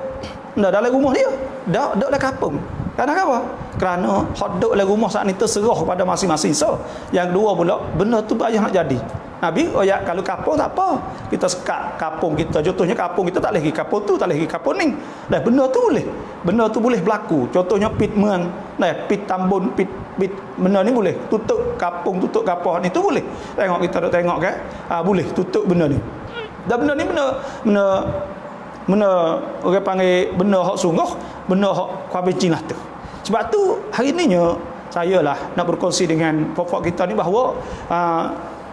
dalam rumah dia, duduk dalam kampung. Kerana apa? Kerana hak duduk dalam rumah saat ni terserah pada masing-masing. So, yang dua pula benda tu payah nak jadi. Nabi kalau kampung tak apa. Kita sekat kampung kita. Contohnya kampung kita tak boleh pergi kampung tu, tak boleh pergi kampung ni. Benda tu boleh. Benda tu boleh berlaku. Contohnya pit meang, pit tambun, pit benda ni boleh. Tutup kampung, tutup kapal ni tu boleh. Tengok kita duk tengok kan. Boleh tutup benda ni. Dan benda ni benda orang panggil benda hak sungguh, benda hak kuabincin lah tu. Sebab tu hari ni saya lah nak berkongsi dengan pokok kita ni bahawa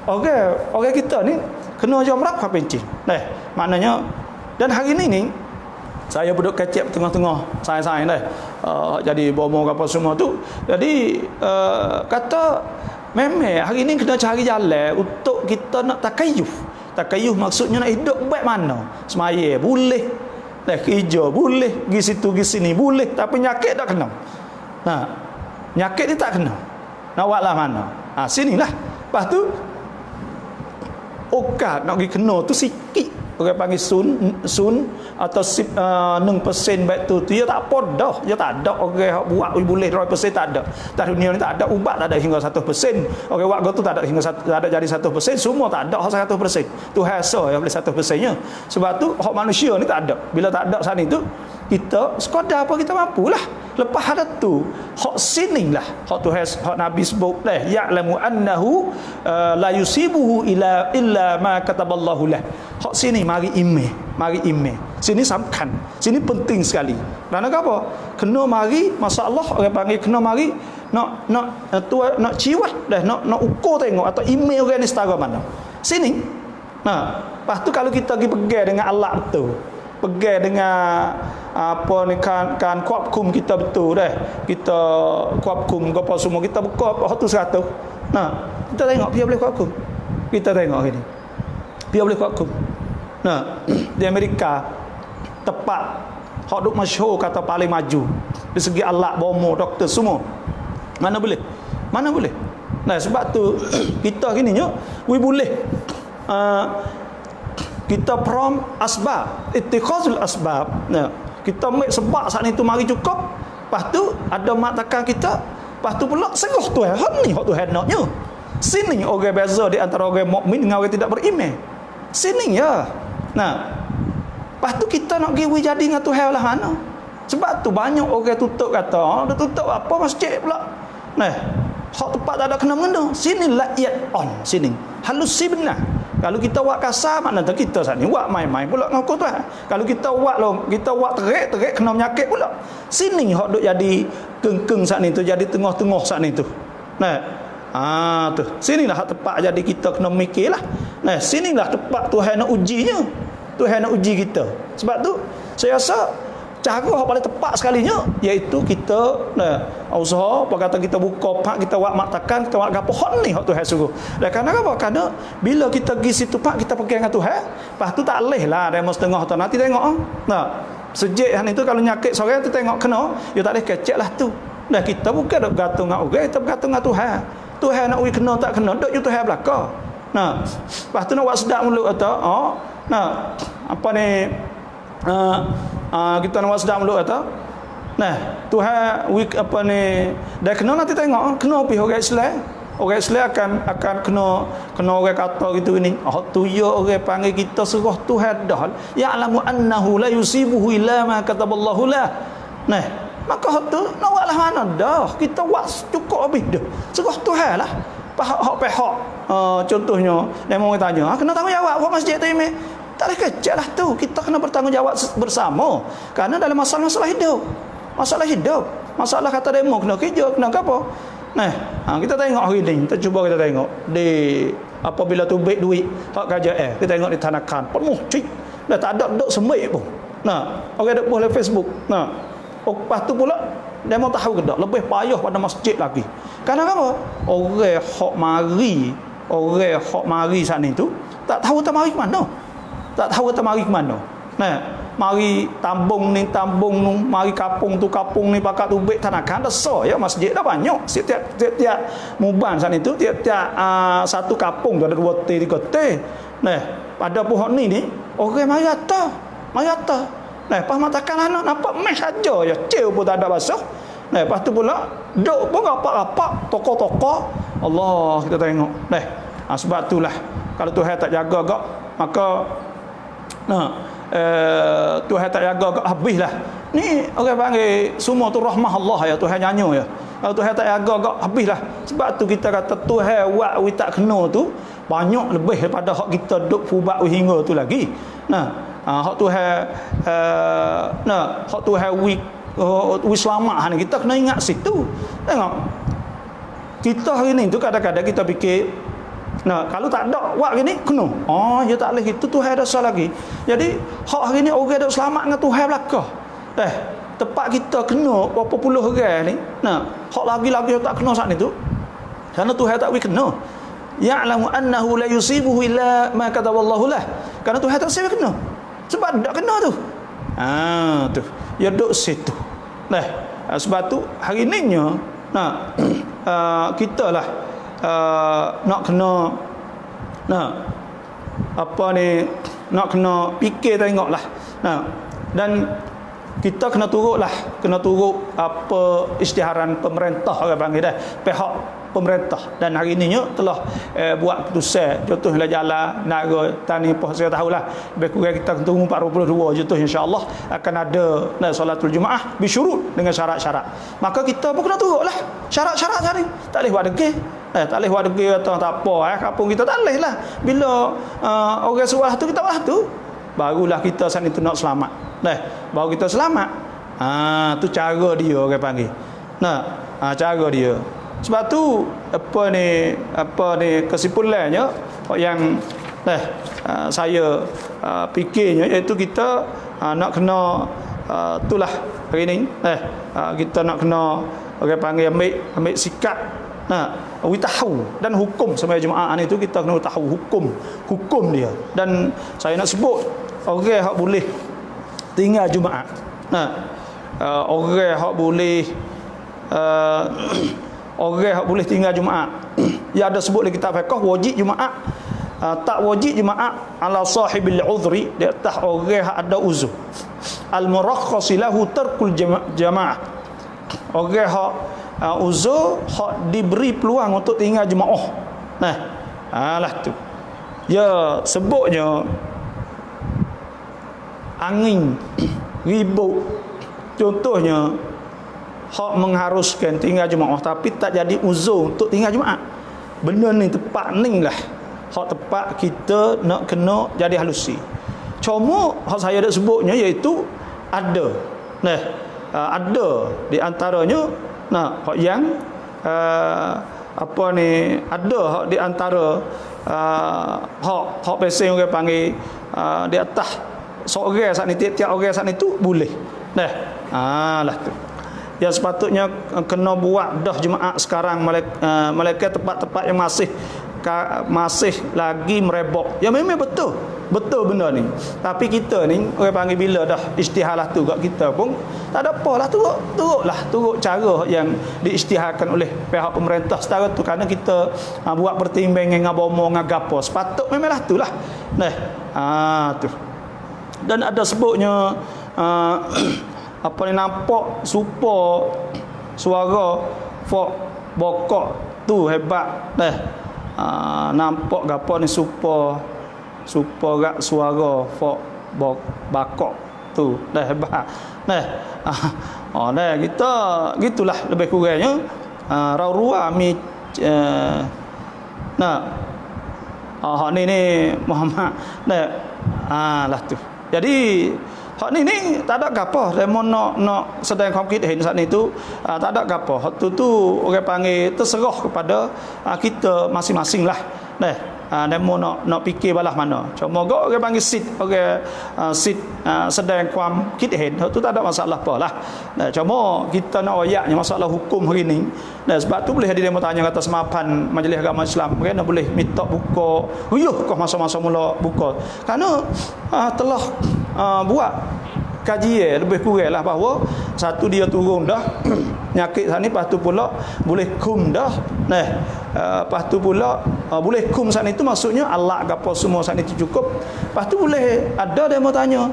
orang kita ni kena jamrak kuabincin. Maknanya dan hari ni saya duduk kecep tengah-tengah saya jadi bomo apa semua tu. Jadi kata memang hari ni kena cari jalan untuk kita nak takayuh maksudnya nak hidup baik mana. Semaya boleh, kerja boleh, pergi situ pergi sini boleh, tapi nyakit tak kena. Nyakit ni tak kena. Nak buatlah mana? Sinilah. Lepas tu nak pergi kena tu sikit. Orang panggil sun atau 6% baik tu dia tak apa dah. Dia tak ada orang buat boleh 100% tak ada. Tak dunia ni tak ada ubat tak ada hingga 1%. Orang buat tu tak ada hingga tak ada jadi 1%, semua tak ada 100%. Tu hasa yang boleh 1%-nya. Sebab tu hak manusia ni tak ada. Bila tak ada saat itu kita sekadar apa kita mampulah. Lepas ada tu hak sini lah hak tu hak Nabi sebut ya'lamu annahu la yusibuhu illa ma kataballahu lah. Hak sini mari imeh sini samkan, sini penting sekali. Kerana apa? Kena mari masalah orang panggil kena mari nak ciwat nak ukur tengok atau imeh orang ni setara mana sini. Lepas tu kalau kita pergi pegang dengan alat betul, pegang dengan apa ni kan kuapkum kita betul kita kuapkum apa semua kita buka hot tu 100. Kita tengok dia boleh kuapkum. Kita tengok hari ni dia boleh kuapkum. Di Amerika tepat hot duk masyhur kata paling maju dari segi alat bomo doktor semua. Mana boleh sebab tu kita gini we boleh kita prom asbab ittikhazul asbab. Kita ambil sebab saat itu mari cukup. Lepas tu ada matakan kita. Lepas tu pula serah Tuhan. Ni hak Tuhan naknya. Sini orang beza di antara orang mukmin dengan orang tidak beriman. Sini ya. Lepas tu kita nak pergi jadi dengan Tuhan lah mana. Sebab tu banyak orang tutup kata, dia tutup apa masjid pula. Hak tempat tak ada kena mengena. Sini la'iyat on. Sini. Halusi benar. Kalau kita buat kasar maknanya kita saat ni buat main-main pula dengan hukum Tuhan. Kalau kita buat terik kena menyakit pula. Sini hak duk jadi kengkeng saat ni tu, jadi tengah-tengah saat ni tu. Tu. Sinilah hak tepat jadi kita kena mikirlah. Sinilah tepat Tuhan nak ujinya. Tuhan nak uji kita. Sebab tu saya rasa cara yang paling tepat sekalinya iaitu kita usaha apa kata kita buka pak kita buat maktakan kita buat gapo hak ni hak Tuhan suruh. Dan kerana apa? Kerana bila kita pergi situ pak kita pegang dengan Tuhan, lepas tu tak leh lah demo setengah tu nanti tengok sejak han itu kalau nyakit sore tu tengok kena, you tak leh kecek lah tu. Dah kita bukan dok gantung dengan orang, kita bergantung dengan Tuhan. Tuhan nak kena tak kena, dok you Tuhan belaka. Lepas tu nak buat sedap mulut atau Nah, apa ni kita nak buat sedap dulu kata. Nah, Tuhan apa ni dah kena nanti tengok kena pi orang Islam. Orang Islam akan kena orang kata gitu ni. Tu ya orang panggil kita serah Tuhan dah. Ya'lamu annahu la yusibuhu illa ma kataballahu lah. Nah, maka tu nak buatlah mana dah. Kita buat cukup habis dah. Serah Tuhan lah. Pihak contohnya demo tanya, kena tanggungjawab buat masjid tu ni. Tak boleh kecil lah tu. Kita kena bertanggungjawab bersama. Kerana dalam masalah hidup. Masalah kata demo kena kerja, kena apa? Nah, kita tengok hari ni, kita cuba kita tengok di apabila tu baik duit hak kerajaan, kita tengok di Tanakan penuh cik. Dah tak ada duk sembik pun. Nah, orang duk post Facebook. Nah, lepas tu pula demo tahu ke tak lebih payah pada masjid lagi. Kerana apa? Orang hok mari sana tu tak tahu tak mari ke mana. Tak tahu tak mari ke mana. Nah, mari tambung ni, mari kapung ni pakat ubek Tanakan dah so ya masjid dah banyak. Setiap muban sana itu tiap satu kapung tu ada 2 T 3 T. Nah, pada pohon ni orang mari atas. Nah, pas matakan anak nampak mes saja ya, ceu pun tak ada basuh. Nah, lepas tu pula duk pun rapat-rapat tokoh-tokoh. Allah kita tengok. Nah, sebab itulah kalau Tuhan tak jaga gak maka Tuhan tak jaga gak habislah. Ni orang panggil semua tu rahmah Allah ya, Tuhan nyanyi ya. Kalau Tuhan tak jaga gak habislah. Sebab tu kita kata Tuhan buat we tak kena tu banyak lebih daripada hak kita duk fubat hingga tu lagi. Nah, hak Tuhan hak Tuhan we selamat ni kita kena ingat situ. Tengok. Kita hari ni tu kadang-kadang kita fikir kalau tak ada buat gini kena. Ya tak boleh itu Tuhan ada salah lagi. Jadi hak hari ni orang dak selamat dengan Tuhan belaka. Tempat kita kena berapa puluh orang ni. Hak lagi-lagi tak kena saat ni tu. Kerana Tuhan tak kena. Ya'lamu annahu la yusibuhu illa ma kataballahu lah. Kerana Tuhan tak siapa kena. Sebab tak kena tu. Tu. Ya duk situ. Sebab tu hari ni nya kita lah nak kena nak kena fikir tengoklah. Dan kita kena turut apa isytiharan pemerintah orang panggil dah, pihak pemerintah. Dan hari ini telah buat keputusan contohnya jalan negara tani apa saya tahulah lebih kurang kita tunggu 42 contoh insya-Allah akan ada solatul Jumaah bisyurut dengan syarat-syarat. Maka kita pun kena turutlah syarat-syarat tadi. Tak boleh buat degil. Tak boleh buat degil atau tak apa kampung kita tak boleh lah. Bila orang suruh tu kita buat tu barulah kita sana itu nak selamat. Baru kita selamat. Tu cara dia orang panggil. Cara dia. Sebab tu apa ni kesimpulannya yang saya fikirnya iaitu kita nak kena itulah hari ni kita nak kena orang panggil ambil sikap we tahu dan hukum sembahyang Jumaat ni tu kita kena tahu hukum dia. Dan saya nak sebut orang hak boleh tinggal Jumaat. Orang hak boleh orang hak boleh tinggal Jumaat. Ya ada sebut dalam kitab fiqh wajib Jumaat. Tak wajib Jumaat ala sahibil uzri di atas orang hak ada uzur. Al murakhkhas lahu tarkul jamaah. Orang hak uzur hak diberi peluang untuk tinggal jemaah. Lah tu. Ya sebutnya angin ribut contohnya hak mengharuskan tinggal jemaah tapi tak jadi uzur untuk tinggal Jumaat. Benda ni tepat ni lah hak tepat kita nak kena jadi halusi. Cuma hak saya dah sebutnya iaitu ada ada di antaranya hak yang ada hak di antara hak pesen orang panggil di atas seorang saat ni tiap-tiap orang saat ni tu boleh. Lah tu. Yang sepatutnya kena buat dah Jumaat sekarang mereka tempat-tempat yang masih lagi merebak. Ya memang betul benda ni. Tapi kita ni orang panggil bila dah isytiharlah tu kat kita pun tak ada apalah turut cara yang diisytiharkan oleh pihak pemerintah setara tu kerana kita buat pertimbangan dengan bomo dengan gapo. Sepatut memanglah itulah Tu. Dan ada sebutnya apa ni, nampak supa suara fok bokok tu hebat. Nampak gapo ni supa gak suara fok bakok tu hebat. Kita gitulah lebih kurangnya. Raurua mi hak ni Muhammad lah tu. Jadi hak ni tak ada gapo demo nak sedangความคิดเห็นsaat itu, tak ada gapo. Hak tu orang panggil terserah kepada kita masing-masing lah. Demo nak fikir balah mana. Cuma orang panggil sit, orang sit sedang ความคิดเห็น hak tu tak ada masalah apalah. Cuma kita nak ayatnya masalah hukum hari ni. Sebab tu boleh ada demo tanya kata semapan Majlis Agama Islam, kena boleh minta buka huyuh kau masa-masa mula buka. Kerana telah buat kajian lebih kurang lah bahawa satu dia turun dah nyakit sana, lepas tu pula boleh kum dah. Lepas tu pula boleh kum sana itu maksudnya alat apa semua sana itu cukup. Lepas tu boleh ada demo tanya.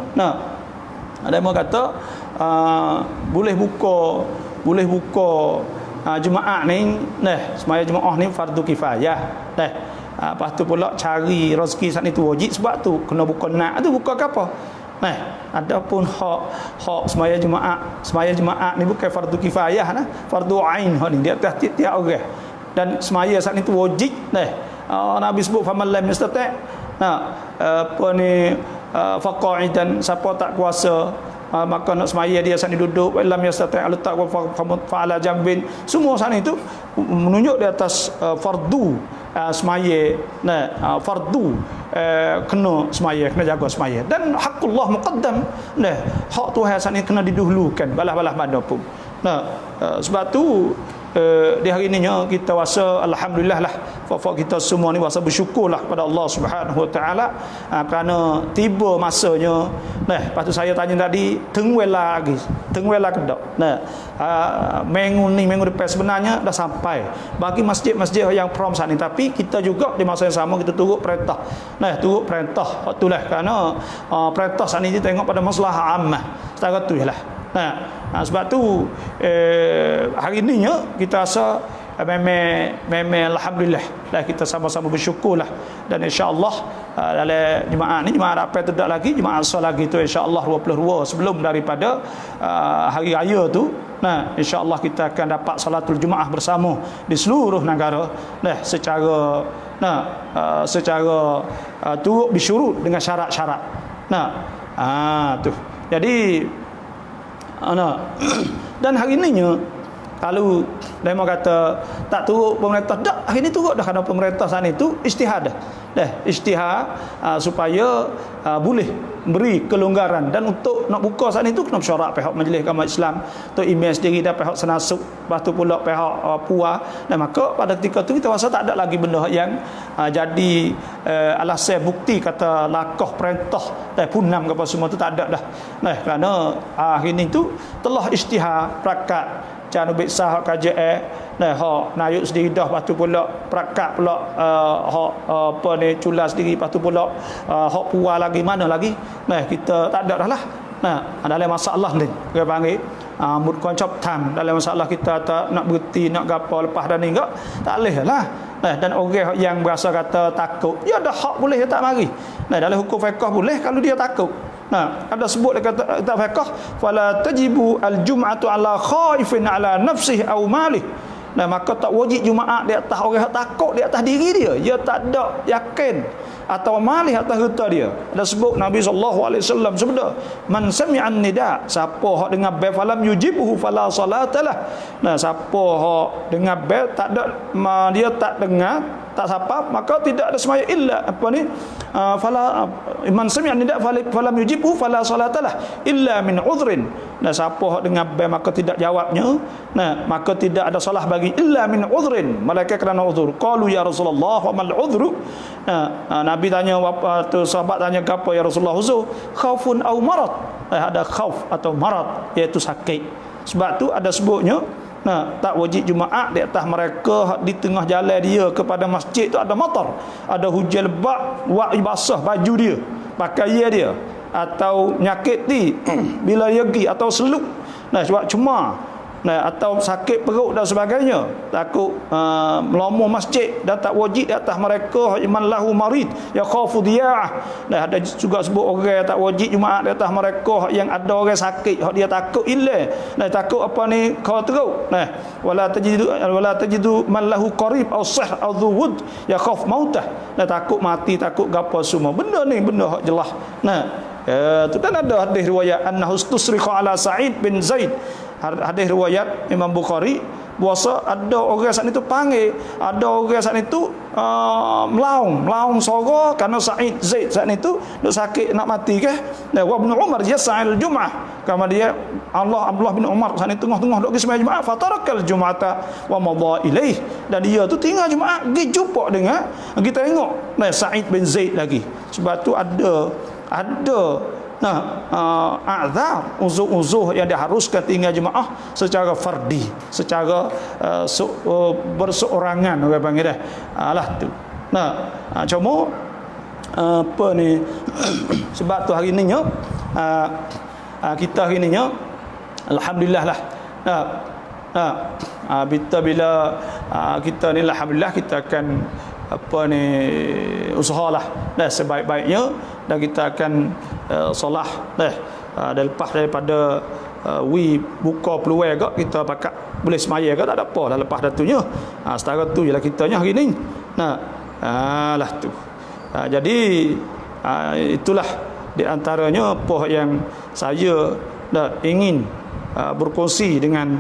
Ada yang kata boleh buka Jumaat ni, semaya Jumaat ni fardu kifayah. Lepas tu pula cari rezeki saat itu wajib, sebab tu kena buka nak tu buka ke apa. Adapun hak semaya Jumaat ni bukan fardu kifayah nah, fardu ain hak ni, dia atas tiap orang. Dan semaya saat itu wajib. Nabi sebut faman lam yastati', apa ni, faqa'idan, siapa tak kuasa maka nak semaya dia saat ni duduk, lam yastati' al-ta' fa'ala jambin. Semua saat itu menunjuk di atas fardu semaya. Fardu kena semaya, kena jaga semaya. Dan hakullah muqaddam. Hak Tuhan saat ni kena didahulukan balah-balah mana pun. Sebab tu di hari ini kita rasa alhamdulillah lah, kita semua ni rasa bersyukurlah kepada Allah Subhanahu Wa Taala kerana tiba masanya. Lepas tu saya tanya tadi tengwela ke tak. Minggu depan sebenarnya dah sampai bagi masjid-masjid yang prom saat ni, tapi kita juga di masa yang sama kita turut perintah. Turut perintah itulah kerana perintah saat ni kita tengok pada masalah ammah. Setara tu lah. Sebab tu hari ni kita rasa memang alhamdulillah lah, kita sama-sama bersyukurlah. Dan insya-Allah dalam Jumaat ni, Jumaat apa tu tak lagi, Jumaat asal lagi tu insya-Allah 22 sebelum daripada hari raya tu. Insya-Allah kita akan dapat salatul Jumaah bersama di seluruh negara secara turut bersyurut dengan syarat-syarat. Tu. Jadi dan hari ini kalau demo kata tak turut pemerintah, dak hari ni turut dah, kerana pemerintah sana itu ijtihad supaya boleh beri kelonggaran. Dan untuk nak buka sana itu kena mesyuarat pihak Majlis Agama Islam, tu imam sendiri dan pihak senasuk, lepas tu pula pihak puah. Dan maka pada ketika tu kita rasa tak ada lagi benda yang jadi alasan bukti kata lakoh perintah punam ke apa semua tu tak ada dah. Kerana hari ni tu telah ijtihad prakat Canu Biksah KJA, hak Nayuk sendiri dah, lepas tu pula perakat pula hak apa ni Cula sendiri, lepas tu pula hak puah lagi, mana lagi. Kita tak ada dah lah. Dalam masalah ni dia panggil mud koncop tam, dalam masalah kita tak nak berhenti nak gapo lepas dah ni enggak tak boleh lah. Dan orang yang berasa kata takut, dia ada hak boleh dia tak mari. Dalam hukum fiqh boleh kalau dia takut. Ada sebut dekat kitab fiqh, fala tajibu al-jum'atu ala khaifin ala nafsihi aw malih. Maka tak wajib Jumaat di atas orang yang takut di atas diri dia, dia tak ada yakin atau malih atas harta dia. Ada sebut Nabi sallallahu alaihi wasallam sebut, man sami'an nida, siapa hak dengar bel falam yujibuhu fala salatalah. Siapa hak dengar bel tak ada, dia tak dengar, tak sapa, maka tidak ada sembahyang illa apa ni, fala man sami'an nida falam yujibuhu fala salatalah illa min udhrin. Siapa hak dengar bel maka tidak jawabnya, maka tidak ada solah bagi illa min udhrin, malaikat kerana uzur. Qalu ya Rasulullah wa mal udhru. Nabi tanya, tu sahabat tanya apa ya Rasulullah, uzur khaufun au marad. Ada khauf atau marad, iaitu sakit. Sebab tu ada sebutnya tak wajib Jumaat di atas mereka di tengah jalan dia kepada masjid tu ada motor, ada hujan lebat, wak basah baju dia, pakaian dia, atau nyakit di bila dia pergi, atau seluk sebab cuma atau sakit perut dan sebagainya, takut melomor masjid, dan tak wajib di atas mereka iman lahu marid ya khafu diya'ah. Ada juga sebut orang tak wajib Jumaat di atas mereka yang ada orang sakit, dia takut hilang, takut apa ni kau teruk. Wala tajidu man lahu qarib aw sih aw dhuwud ya khaf mautah, takut mati, takut gapo semua benda ni, benda hak jelas. Tu kan ada hadis riwayat annahu tusriqa ala Sa'id bin Zaid, hadis riwayat Imam Bukhari, bahasa ada orang saat itu panggil, ada orang saat itu melaung suara kerana Sa'id Zaid saat itu duk sakit nak mati ke. Wa Ibn Umar yas'al Jum'ah, kerana dia Abdullah bin Umar saat itu tengah-tengah duk sembahyang Jumaat, fatarakal Jum'ata wa madha ilaih, dan dia tu tinggal Jumaat pergi jumpa dengan kita tengok Sa'id bin Zaid lagi. Sebab tu ada azar uzur-uzur yang diharuskan tinggal jemaah secara fardi, secara berseorangan orang panggil dah. Lah tu. Cuma apa ni sebab tu hari ni kita hari ni alhamdulillah lah. Bila kita ni alhamdulillah kita akan apa ni usahalah sebaik-baiknya, dan kita akan solah dan lepas daripada buka peluang agak kita pakat boleh semaya ke tak ada apa dah lepas datunya. Setara tu jelah kitanya hari ni. Lah tu. Jadi itulah di antaranya apa yang saya ingin berkongsi dengan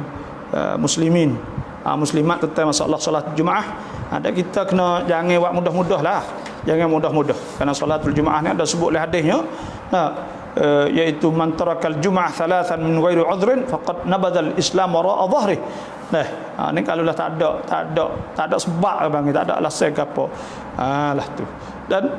muslimin muslimat tentang masalah solat Jumaat. Ada kita kena jangan buat mudah-mudah lah, jangan mudah-mudah, kerana solatul Jumaat ni ada sebut oleh hadisnya, iaitu man tarakal Jumaah thalathan min ghairi udhrin faqad nabadhal Islam wara'a dhahri. Ni kalau dah tak ada sebab bang, tak ada alasan ke apa, lah tu. Dan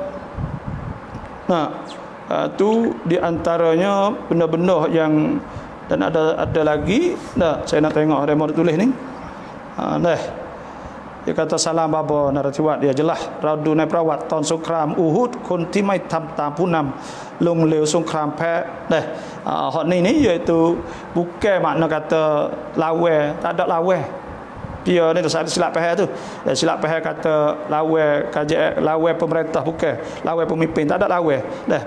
tu di antaranya benda-benda yang, dan ada lagi saya nak tengok ada mau tulis ni. Dia kata salam bapa naratiwat dia jelas radu nai perawat tahun sukram Uhud kunti mai tam punam long leu sukram phe. Hak ni iaitu bukan makna kata lawan, tak ada lawan. Dia ni ada silap faham tu. Silap faham kata lawan pemerintah, bukan lawan pemimpin, tak ada lawan.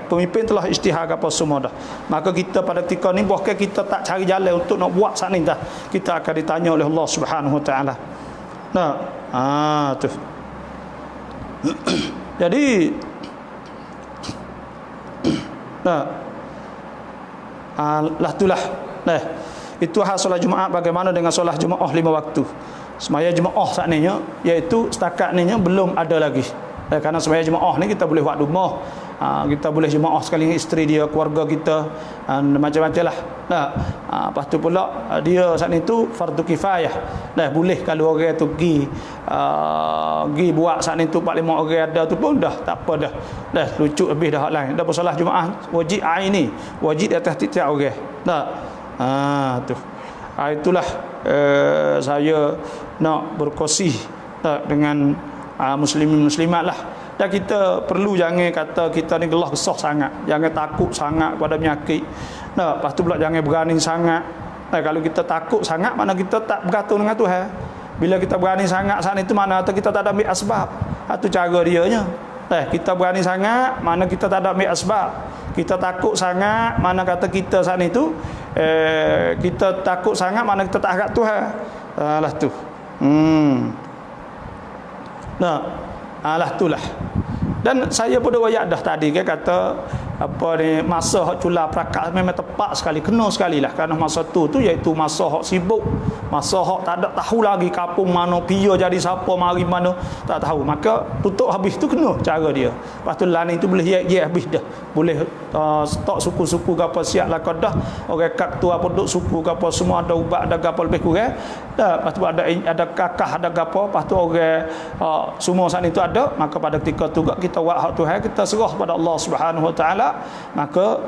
Pemimpin telah istihar apa semua dah. Maka kita pada ketika ni bukan kita tak cari jalan untuk nak buat saat ni dah. Kita akan ditanya oleh Allah Subhanahu Wa Taala. Tu. Jadi lah itulah. Itu hal solat Jumaat. Bagaimana dengan solat Jumaat 5 waktu? Semaya Jumaat saat ni iaitu setakat ni belum ada lagi. Kerana semaya Jumaat ni kita boleh buat rumah, kita boleh Jumaat sekali dengan isteri dia, keluarga kita, macam-macam lah. Lepas tu pula dia saat ni tu fardu kifayah. Boleh kalau orang tu pergi buat saat ni tu 4-5 orang ada tu pun dah tak apa dah. Lucu lebih dah hak lain. Dah bersolat Jumaat wajib aini, wajib di atas tiap orang. Tu. Itulah saya nak berkongsi dengan muslimin muslimat lah. Dan kita perlu jangan kata kita ni gelah besar sangat, jangan takut sangat pada penyakit. Lepas tu pula jangan berani sangat. Kalau kita takut sangat, mana kita tak bergantung dengan Tuhan. Bila kita berani sangat saat itu, mana kita tak ada ambil asbab. Itu cara dia nya. Kita berani sangat, mana kita tak ada ambil asbab. Kita takut sangat, mana kata kita saat itu kita takut sangat, mana kita tak harap Tuhan. Lah tu. Lah itulah. Dan saya pun dah dah tadi ke kata apa ni, masa hak cula prakat memang tepat sekali, kena sekali lah. Kerana masa tu iaitu masa hak sibuk, masa hak tak ada tahu lagi kapung mana, pia jadi siapa, mari mana, tak tahu. Maka tutup habis tu kena cara dia. Lepas tu lain tu boleh habis dah. Boleh stok suku-suku ke apa siap lah dah. Orang kak tu apa duk suku ke apa semua ada ubat, ada gapal lebih kurang. Lepas tu ada kakah, ada gapo, lepas tu orang semua saat itu ada. Maka pada ketika tu kita buat hak Tuhan, kita serah pada Allah Subhanahu Wa Taala. Maka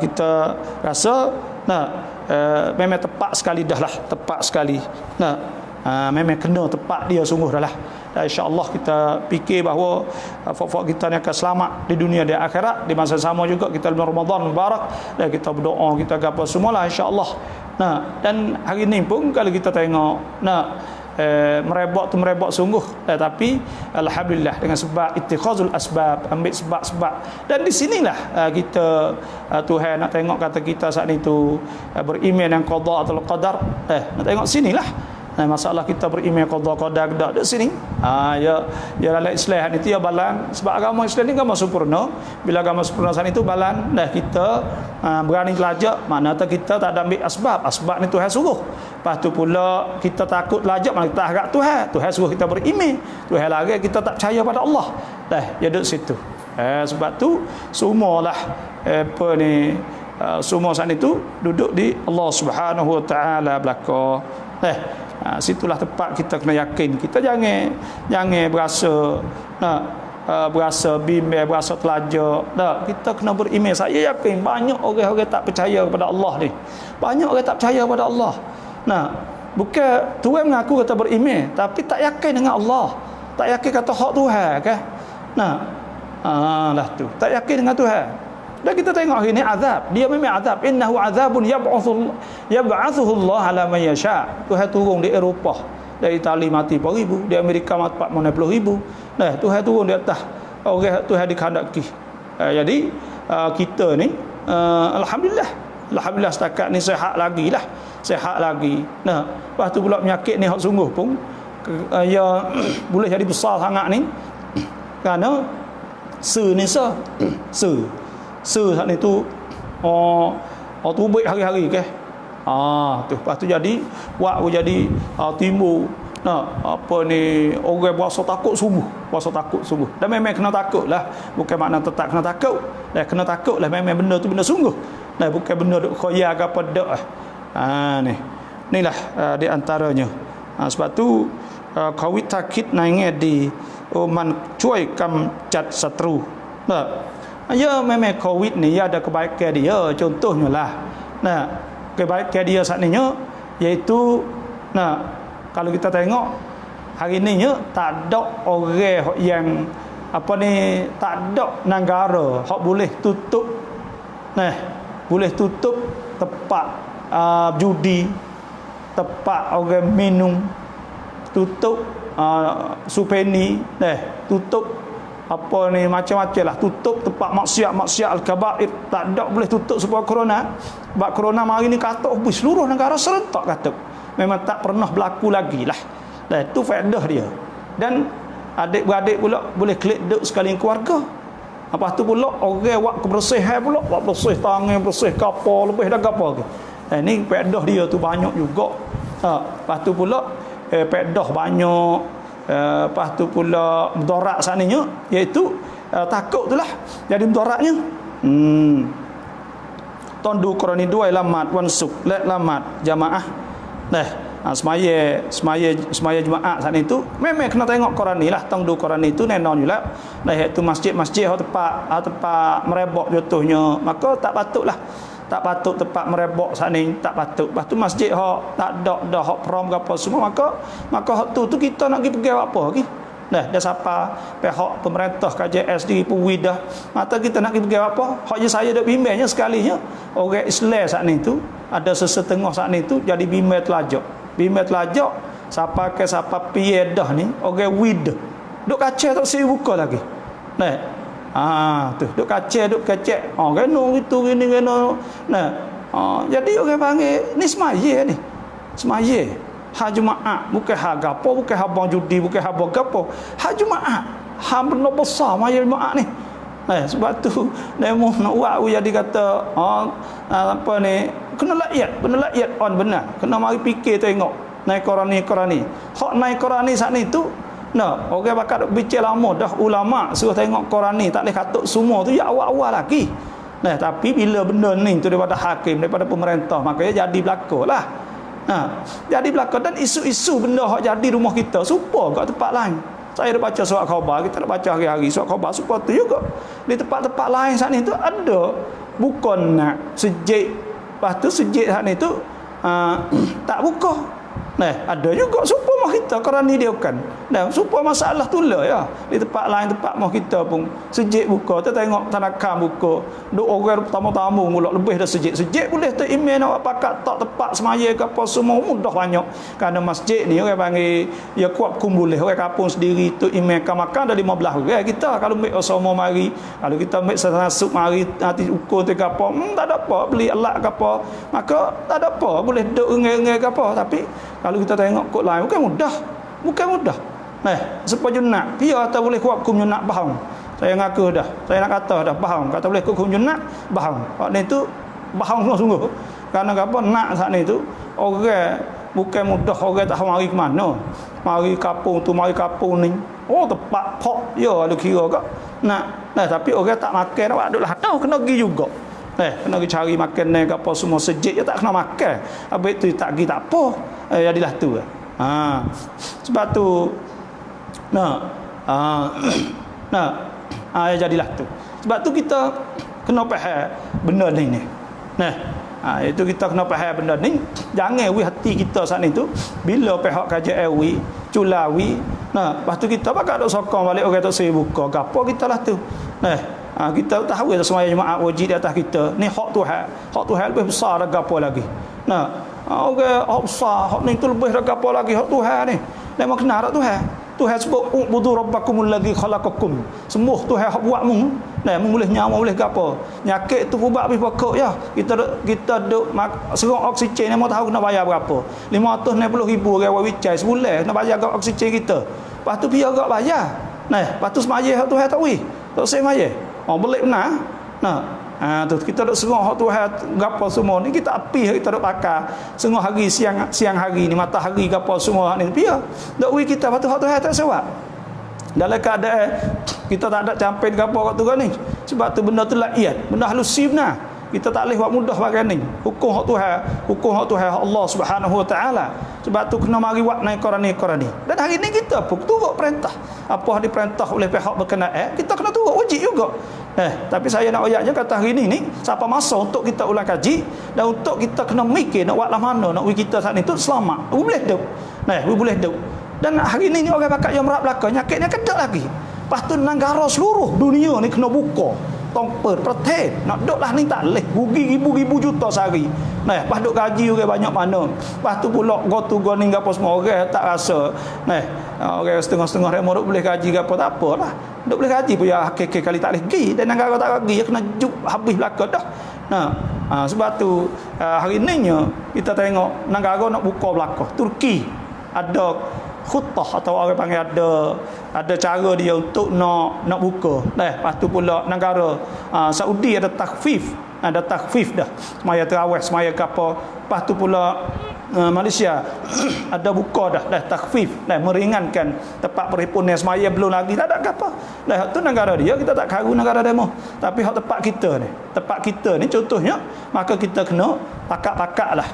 kita rasa memang tepat sekali dah lah, tepat sekali. Memang kena tepat dia sungguh dah lah. Dan insya-Allah kita fikir bahawa fak-fak kita ni akan selamat di dunia dan akhirat. Di masa sama juga kita bulan Ramadan mubarak dan kita berdoa, kita apa semualah insya-Allah. Dan hari ni pun kalau kita tengok merebak sungguh, tapi alhamdulillah dengan sebab ittikhazul asbab, ambil sebab-sebab. Dan di sinilah kita Tuhan nak tengok kata kita saat itu beriman dengan qada atau qadar. Nak tengok sinilah masalah kita beriman qada qadar dak sini. Ya dalam Islam itu ya balan, sebab agama Islam ni agama sempurna. Bila agama sempurna saat itu balan dah kita berani belajar, mana kita tak ada ambil asbab ni Tuhan suruh. Lepas tu pula kita takut belajar, mana kita harap Tuhan suruh kita beriman. Tuhan lagi kita tak percaya pada Allah. Dah ya duduk situ. Sebab tu semualah semua saat itu duduk di Allah Subhanahu Wa Taala belaka. Situlah tempat kita kena yakin. Kita jangan berasa bimbang, berasa telajar. Kita kena beriman. Saya yakin banyak orang-orang tak percaya kepada Allah ni. Banyak orang tak percaya kepada Allah. Bukan Tuhan mengaku kata beriman, tapi tak yakin dengan Allah. Tak yakin kata hak Tuhan kan. Lah tu. Tak yakin dengan Tuhan. Dan kita tengok hari ni azab. Dia memang azab. Innahu azabun yab'athuhu Allah ala man yasha. Tuhan turun di Eropah. Dari Itali mati 4,000, di Amerika mati 40,000. Tuhan turun di atas orang Tuhan dikehendaki. Jadi kita ni alhamdulillah setakat ni sihat lagi. Lepas tu pula penyakit ni hak sungguh pun ya boleh jadi besar sangat ni. Kerana saat ni tu tubik hari-hari ke. Tu lepas tu jadi timbul orang berasa takut sungguh. Dan memang kena takut lah, bukan makna tak kena takut. Dan kena takut lah, memang benda tu benda sungguh. Bukan benda duk khoyal ke apa dak. Inilah di antaranya. Sebab tu kawit takit nainge di man cuai kam cat satru. Ya memang COVID ni ya ada kebaikan dia. Contohnya lah kebaikan dia saat ni iaitu kalau kita tengok hari ni tak ada orang yang tak ada negara hak boleh tutup tempat judi, tempat orang minum, tutup supeni, tutup macam-macam lah, tutup tempat maksiat al-kabair. Tak ada boleh tutup sebab corona. Sebab corona mari ni kata seluruh negara serentak kata. Memang tak pernah berlaku lagi lah. Itu faedah dia. Dan adik-beradik pula boleh klik duk sekali keluarga. Lepas tu pula orang buat kebersihan pula, buat bersih tangan, bersih kapal, lebih dah apa ke. Ni faedah dia tu banyak juga. Lepas tu pula faedah banyak. Lepas tu pula mudarat sananya, iaitu takut tu lah jadi mudaratnya. Tondu Qurani 2 lamat wansuk lamat jamaah. Semaya Jumaat saat itu memang kena tengok Qurani lah. Tondu Qurani itu nenon juga. Iaitu masjid-masjid tempat merebak contohnya, maka tak patut tempat merebak saat ni, tak patut. Lepas tu masjid tak ada dah hak prom ke apa semua, maka hak tu kita nak pergi pegang apa lagi. Dah siapa pihak pemerintah KJS di Puwi dah. Mata kita nak pergi pegang apa? Hak je saya dak bimbangnya sekalinya. Orang Islam saat ni tu ada sesetengah saat ni tu jadi bimbang telajak. Siapa piedah ni orang wid. Duk kacau tak si buka lagi. Tu duk kacau kena gitu gini kena. Jadi orang panggil ni semaya ha Jumaat, bukan ha gapo, bukan ha bang judi, bukan ha gapo, ha Jumaat, ha benda besar maya Jumaat ni. Sebab tu demo nak buat jadi kata kena lakyat on benar, kena mari fikir tengok naik Qurani hak naik Qurani saat ni tu. Orang bakal bicara lama dah, ulama suruh tengok Qurani, tak boleh katuk semua tu ya awal-awal lagi. Tapi bila benda ni tu daripada hakim, daripada pemerintah, makanya jadi berlaku lah. Jadi berlaku. Dan isu-isu benda hak jadi rumah kita supa kat tempat lain. Saya dah baca surat khabar, kita dah baca hari-hari surat khabar supa tu juga. Di tempat-tempat lain saat ni tu ada bukan nak sejik Lepas tu sejid hak ni tu tak buka. Nah, ada juga supaya mah kita kerana dia kan. Nah, supaya masalah tu lah ya. Di tempat lain tempat mah kita pun sejid buka, kita tengok tanakan buka. Duk orang tamu-tamu mula lebih dah sejid. Sejid boleh tu email nak pakat tak tepat semaya ke apa semua mudah banyak. Kerana masjid ni orang panggil ya kuat boleh orang kampung sendiri tu email kan makan dah 15 orang kita kalau ambil semua mari. Kalau kita ambil senasuk mari nanti ukur tu ke apa, tak ada apa beli alat ke apa. Maka tak ada apa boleh duk ngai-ngai ke apa, tapi kalau kita tengok kod lain bukan mudah. Nah, supaya junat dia tak boleh kuat hukum junat bahang. Saya ngaku dah. Saya nak kata dah bahang. Kata boleh hukum junat bahang. Hak ni tu bahang sungguh. Kerana apa nak saat ni tu orang bukan mudah orang tak mari ke mana. Mari kampung tu mari kampung ni. Oh tepat pok ya ada kira ke. Nah, tapi orang tak makan awak duduklah tahu kena pergi juga. Kena pergi cari makan ni ke apa semua sejid je tak kena makan. Habis tu tak pergi tak apa. Jadilah tu. Sebab tu jadilah tu. Sebab tu kita kena faham benda ni. Itu kita kena faham benda ni. Jangan hati kita saat ni tu bila pihak kajian culawi. Lepas tu kita bakal duk sokong balik orang tak saya buka. Gapo kita lah tu. Kita tahu semua jemaah wajib di atas kita. Ni hak Tuhan. Hak Tuhan lebih besar dari gapo lagi. Orang hak besar, hak ni tu lebih dari gapo lagi hak Tuhan ni. Memang kena hak Tuhan. Tuhan sebut ubudu rabbakumul ladzi khalaqakum. Semua Tuhan hak buat mu. Boleh nyawa boleh gapo. Nyakit tu ubat habis pokok ya. Kita duk serong oksigen ni mau tahu kena bayar berapa. 560,000 orang wicai sebulan kena bayar gak oksigen kita. Lepas tu biar gak bayar. Lepas tu semaya hak Tuhan tak wi. Tak semaya. Boleh benar. Tu kita duk serong hak Tuhan gapo semua ni kita api kita duk pakar. Semua hari siang hari ni matahari gapo semua ni biar. Dak wi kita patu hak Tuhan tak sewak. Dalam keadaan kita tak ada campur gapo kat tu ni. Sebab tu benda tu laiyat, benda halusi benar. Kita tak boleh buat mudah bagai ni. Hukum hak Tuhan Allah Subhanahu Wa Taala. Sebab tu kena mari buat naik Quran ni. Dan hari ni kita pun turut perintah. Apa yang diperintah oleh pihak berkenaan, kita kena turut wajib juga. Tapi saya nak ayatnya kata hari ni siapa masa untuk kita ulang kaji dan untuk kita kena mikir nak buat lah mana nak kita saat ni tu selamat. Boleh duk. Boleh duk. Dan hari ni orang pakat yang merak belakang nyakitnya kedak lagi. Lepas tu negara seluruh dunia ni kena buka. Tongper perten nak duk lah ni tak leh rugi ribu-ribu juta sehari. Lepas duk gaji orang banyak mana. Lepas tu pula go ni gapo semua orang tak rasa. Orang setengah-setengah remo duk boleh gaji gapo tak apalah. Duk boleh gaji pun ya hakik kali tak leh pergi dan negara tak pergi kena juk habis belaka dah. Sebab tu hari ni kita tengok negara nak buka belaka. Turki ada khutbah atau orang panggil ada cara dia untuk nak buka. Lepas tu pula negara Saudi ada takhfif dah. Semaya tarawih, semaya apa. Lepas tu pula Malaysia ada buka dah takhfif, meringankan tempat perhimpunan semaya belum lagi tak ada apa. Tu negara dia kita tak karu negara demo. Tapi hak tempat kita ni contohnya maka kita kena pakak-pakak lah.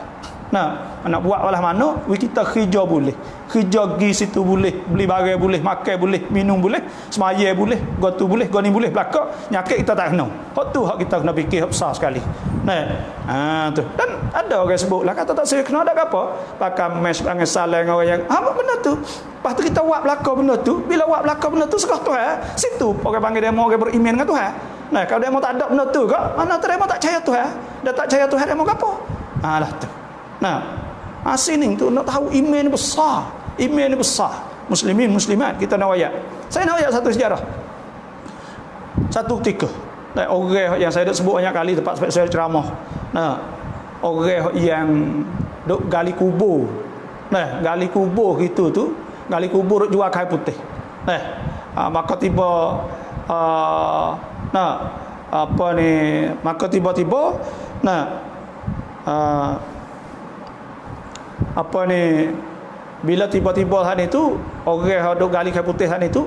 Nak buat olah mana kita kerja boleh, kerja pergi situ boleh, beli barang boleh, makan boleh, minum boleh, semaya boleh, gotu boleh, goni boleh belaka, nyakit kita tak kena. Hak tu hak kita kena fikir besar sekali. Tu. Dan ada orang sebutlah kata tak saya kena ada apa? Pakai mes panggil salang orang yang benda tu. Lepas tu kita buat belaka benda tu, bila buat belaka benda tu serah Tuhan. Situ orang panggil demo orang beriman dengan Tuhan. Kalau demo tak ada benda tu ke, mana tu demo tak percaya Tuhan? Dia tak percaya Tuhan demo gapo? Lah tu. Sini tu nak tahu iman besar. Muslimin muslimat kita nak ayat. Saya nak ayat satu sejarah. Satu ketika orang yang saya dah sebut banyak kali tempat saya ceramah. Orang yang duk gali kubur. Gali kubur gitu tu, gali kubur duk jual kain putih. Maka tiba maka tiba-tiba bila tiba-tiba hari itu orang duk gali kain putih hari itu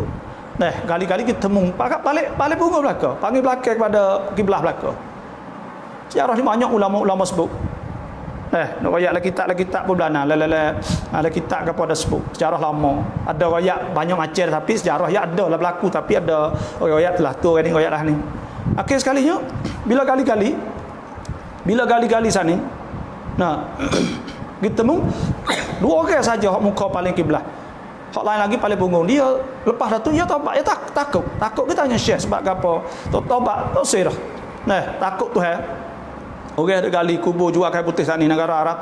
gali-gali kita temu balik bunga belaka panggil belakang kepada kiblah belaka. Sejarah ni banyak ulama-ulama sebut. Nak royak lagi tak pun belana ada kitab kepada sebut sejarah lama. Ada royak banyak macam tapi sejarah ya ada lah berlaku tapi ada royak telah tu orang ni royak lah ni. Akhir sekalinya bila gali-gali Bila gali-gali sana, nah, kita mu dua orang saja hak muka paling kiblat. Hak lain lagi paling punggung. Dia lepas dah tu dia taubat, dia takut. Takut kita tanya Syekh sebab apa? Taubat tak sih dah. Nah, takut tu orang ada gali kubur jual kayu putih sana negara Arab.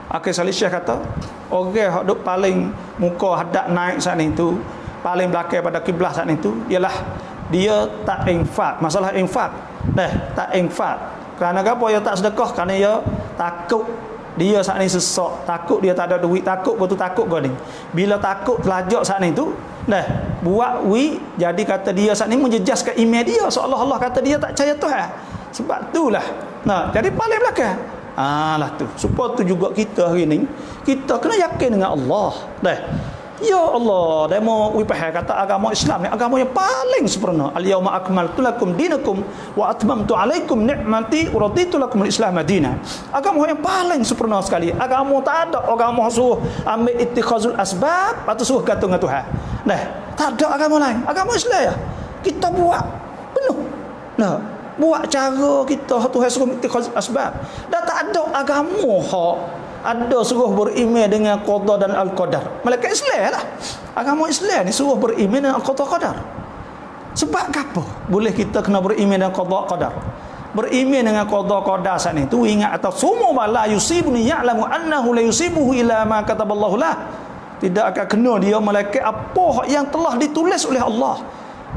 Akhir sekali Syekh kata, orang hak duk paling muka hadap naik sana itu, paling belakang pada kiblat sana itu ialah dia tak infak. Masalah infak. Nah, tak infak. Kerana apa dia tak sedekah? Kerana dia takut dia saat ni sesak, takut dia tak ada duit, takut betul takut kau ni. Bila takut telajak saat ni tu, dah buat jadi kata dia saat ni menjejaskan iman dia, seolah-olah kata dia tak percaya Tuhan. Sebab itulah. Nah, jadi paling belakang. Lah tu. Supaya tu juga kita hari ni, kita kena yakin dengan Allah. Dah. Ya Allah, demo wipah kata agama Islam ni agama yang paling sempurna. Al-yauma akmaltu lakum dinakum wa atmamtu alaikum ni'mati wa raditu lakum al-Islam madina. Agama yang paling sempurna sekali. Agama tak ada agama suruh ambil ittikhazul asbab atau suruh gantung dengan Tuhan. Nah, tak ada agama lain. Agama Islam ya. Kita buat penuh. Nah, buat cara kita Tuhan suruh ittikhazul asbab. Dan tak ada agama ada suruh beriman dengan qada dan al-qadar. Malaikat Islam lah. Agama Islam ni suruh beriman dengan qada qadar. Sebab apa? Boleh kita kena beriman dengan qada qadar. Beriman dengan qada qadar saat ni tu ingat atau semua bala yusibuni ya'lamu annahu la yusibuhu ila ma kataballahu lah. Tidak akan kena dia malaikat apa yang telah ditulis oleh Allah.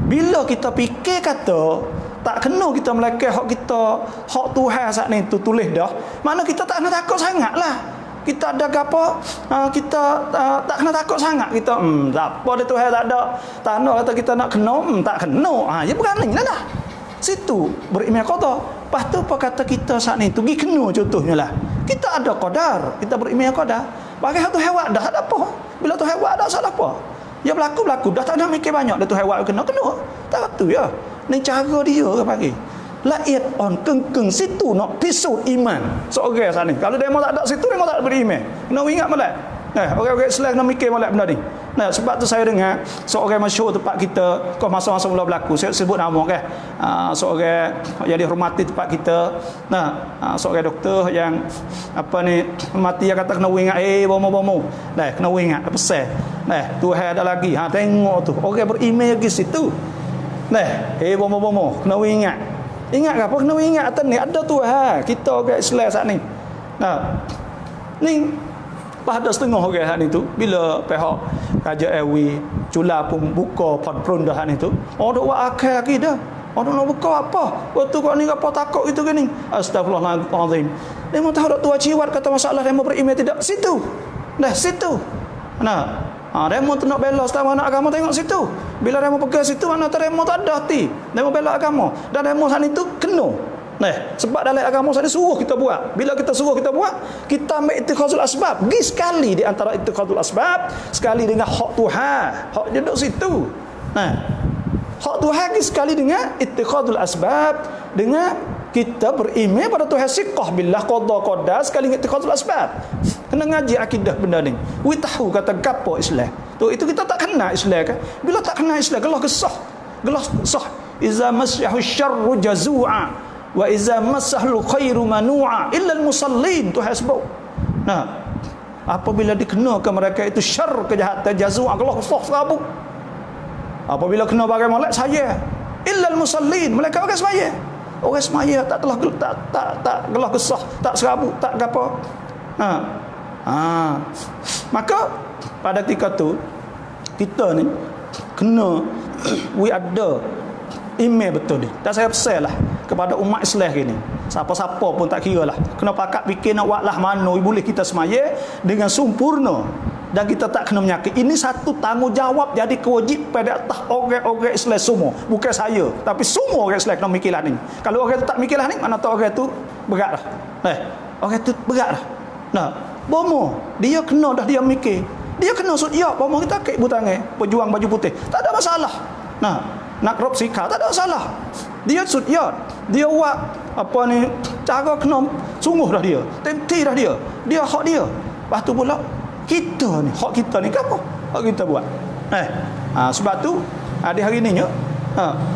Bila kita fikir kata tak kena kita malaikat hak kita hak Tuhan saat ni tu tulis dah, mana kita tak kena takut sangatlah. Kita ada apa? Kita tak kena takut sangat. Kita tak apa dia Tuhan tak ada. Tak nak kata kita nak kena, tak kena. Ya beranilah lah. Situ beriman qada. Lepas tu apa kata kita saat ni tu pergi kena contohnya lah. Kita ada qadar, kita beriman qadar. Bagi tu hewan dah ada apa? Bila tu hewan dah salah apa? Ya berlaku dah tak ada mikir banyak dah tu hewan kena. Tak betul ya. Ni cara dia ke pagi. La'id on kengkeng situ nak pisau iman seorang sana. Kalau demo tak ada situ, demo tak beriman. Kena ingat malak. Orang-orang Islam kena mikir malak benda ni. Sebab tu saya dengar seorang masyhur tempat kita, kau masa-masa mula berlaku, saya sebut nama kan. Seorang yang dihormati tempat kita. Seorang doktor yang mati yang kata kena ingat bomo-bomo. Kena ingat pesan. Tuhan ada lagi. Tengok tu. Orang beriman lagi situ. Bomo-bomo, kena ingat. Ingat apa? Kena ingat atas ni ada Tuhan. Kita orang Islam saat ni. Ni pada setengah orang saat ni tu bila pihak Raja Ewi Cula pun buka padron dah ni tu. Orang buat akhir lagi dah. Orang nak buka apa? Waktu kau ni apa takut itu ke ni? Astagfirullahalazim. Dia mau tahu dak tua ciwat kata masalah dia mau beriman tidak situ. Situ. Remo tu nak bela setama anak agama tengok situ. Bila remo pegang situ mana remo tak ada hati. Remo bela agama. Dan remo saat itu kena. Sebab dalam agama saat suruh kita buat. Bila kita suruh kita buat, kita ambil ittikhazul asbab. Pergi sekali di antara ittikhazul asbab, sekali dengan hak Tuhan. Hak dia duduk situ. Hak Tuhan pergi sekali dengan ittikhazul asbab, dengan kita beriman pada Tuhan siqah billah qada qadar sekali dengan ittikhazul asbab. Kena ngaji akidah benda ni. We tahu kata gapo Islam. Tu itu kita tak kenal Islam kan. Bila tak kenal Islam gelah kesah. Gelah sah. Iza masyahu syarru jazua wa iza masahul khairu manu'a illa al-musallin. Tu hasbuk. Apabila dikenakan mereka itu syar kejahatan jazua gelah kesah serabut. Apabila kena bagai molek saya illa al-musallin, mereka bagai semaya. Orang semaya tak telah tak gelah kesah, tak serabut, tak gapo. Maka pada ketika tu kita ni kena ada iman betul ni. Dan saya pesan lah kepada umat Islam ini, siapa-siapa pun tak kira lah, kena pakat fikir nak buat lah mana boleh kita semaya dengan sempurna. Dan kita tak kena menyakit. Ini satu tanggungjawab jadi kewajipan pada atas orang-orang Islam semua. Bukan saya, tapi semua orang Islam kena mikirlah ni. Kalau orang tu tak mikirlah ni, mana tahu orang tu berat dah. Orang tu berat dah. Bomo, dia kena dah dia mikir. Dia kena ya, bomo kita ke ibu tangan, pejuang baju putih. Tak ada masalah. Nak crop sikar tak ada masalah. Dia ya, dia buat cara kena sungguh dah dia. Temti dah dia. Dia hak dia. Lepas tu pula kita ni, hak kita ni apa? Hak kita buat. Sebab tu di hari ni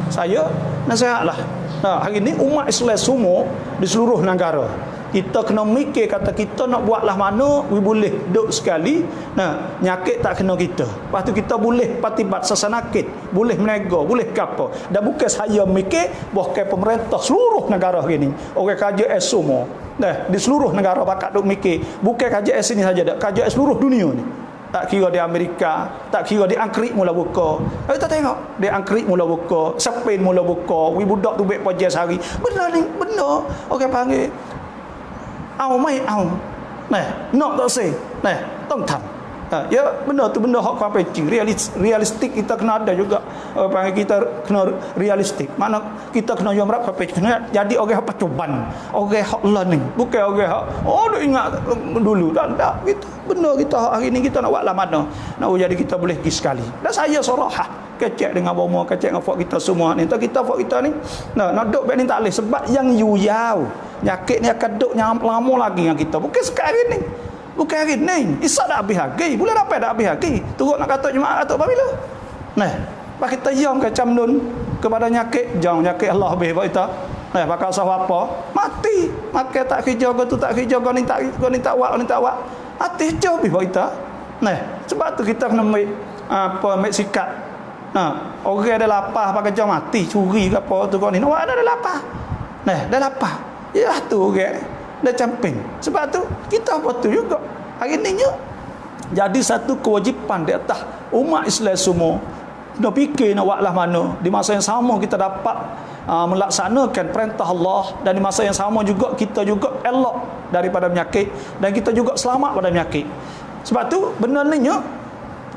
saya nasihatlah Nah, hari ni umat Islam semua di seluruh negara kita kena mikir kata kita nak buatlah mana we boleh duduk sekali. Nah, nyakit tak kena kita. Lepas tu kita boleh patibat sasanakit, boleh meniaga, boleh apa. Dan bukan saya mikir bahkan pemerintah seluruh negara gini, orang KJS semua. Nah, di seluruh negara bakat duk mikir, bukan KJS ini saja dak, KJS seluruh dunia ni. Tak kira di Amerika, tak kira di Angkrik mula buka. Kita tengok, di Angkrik mula buka, Spain mula buka, we budak tu baik poje sehari. Benar ni, benar. Orang panggil au mai au. Nah, nak tak say. Nah, tong tham. Ya benar tu benda hak pancing realistik kita kena ada juga. Orang panggil kita kena realistik. Mana kita kena jom rap pancing kena jadi orang hak percobaan, orang hak learning, bukan orang hak duk ingat dulu tak gitu. Benda kita hari ni kita nak buat lah mana. Nak jadi kita boleh pergi sekali. Dan saya sorahah kecek dengan bomo, kecek dengan fok kita semua ni. Kita fok kita ni nak duk baik ni tak boleh sebab yang yuyau. Nyakit ni akan duk nyam lama lagi dengan kita. Bukan sekarang ni. Bukan hari ni. Isak dah habis lagi. Bulan apa dah habis lagi. Turut nak kata jemaah kata apabila. Nah, pak kita yang ke camdun kepada nyakit, jangan nyakit Allah habis buat kita. Nah, bakal sah apa? Mati. Maka tak kerja kau tu tak kerja kau ni tak buat ni tak buat. Mati jauh habis buat kita. Nah, sebab tu kita kena ambil sikap. Nah, orang ada lapar pakai jam mati, curi ke apa tu kau ni. Nak ada lapar. Nah, dah lapar. Yalah tu orang. Dah camping. Sebab tu kita apa tu juga. Hari ni jadi satu kewajipan di atas umat Islam semua. Kena fikir nak buatlah mana. Di masa yang sama kita dapat melaksanakan perintah Allah, dan di masa yang sama juga kita juga elok daripada penyakit, dan kita juga selamat pada penyakit. Sebab tu benda ni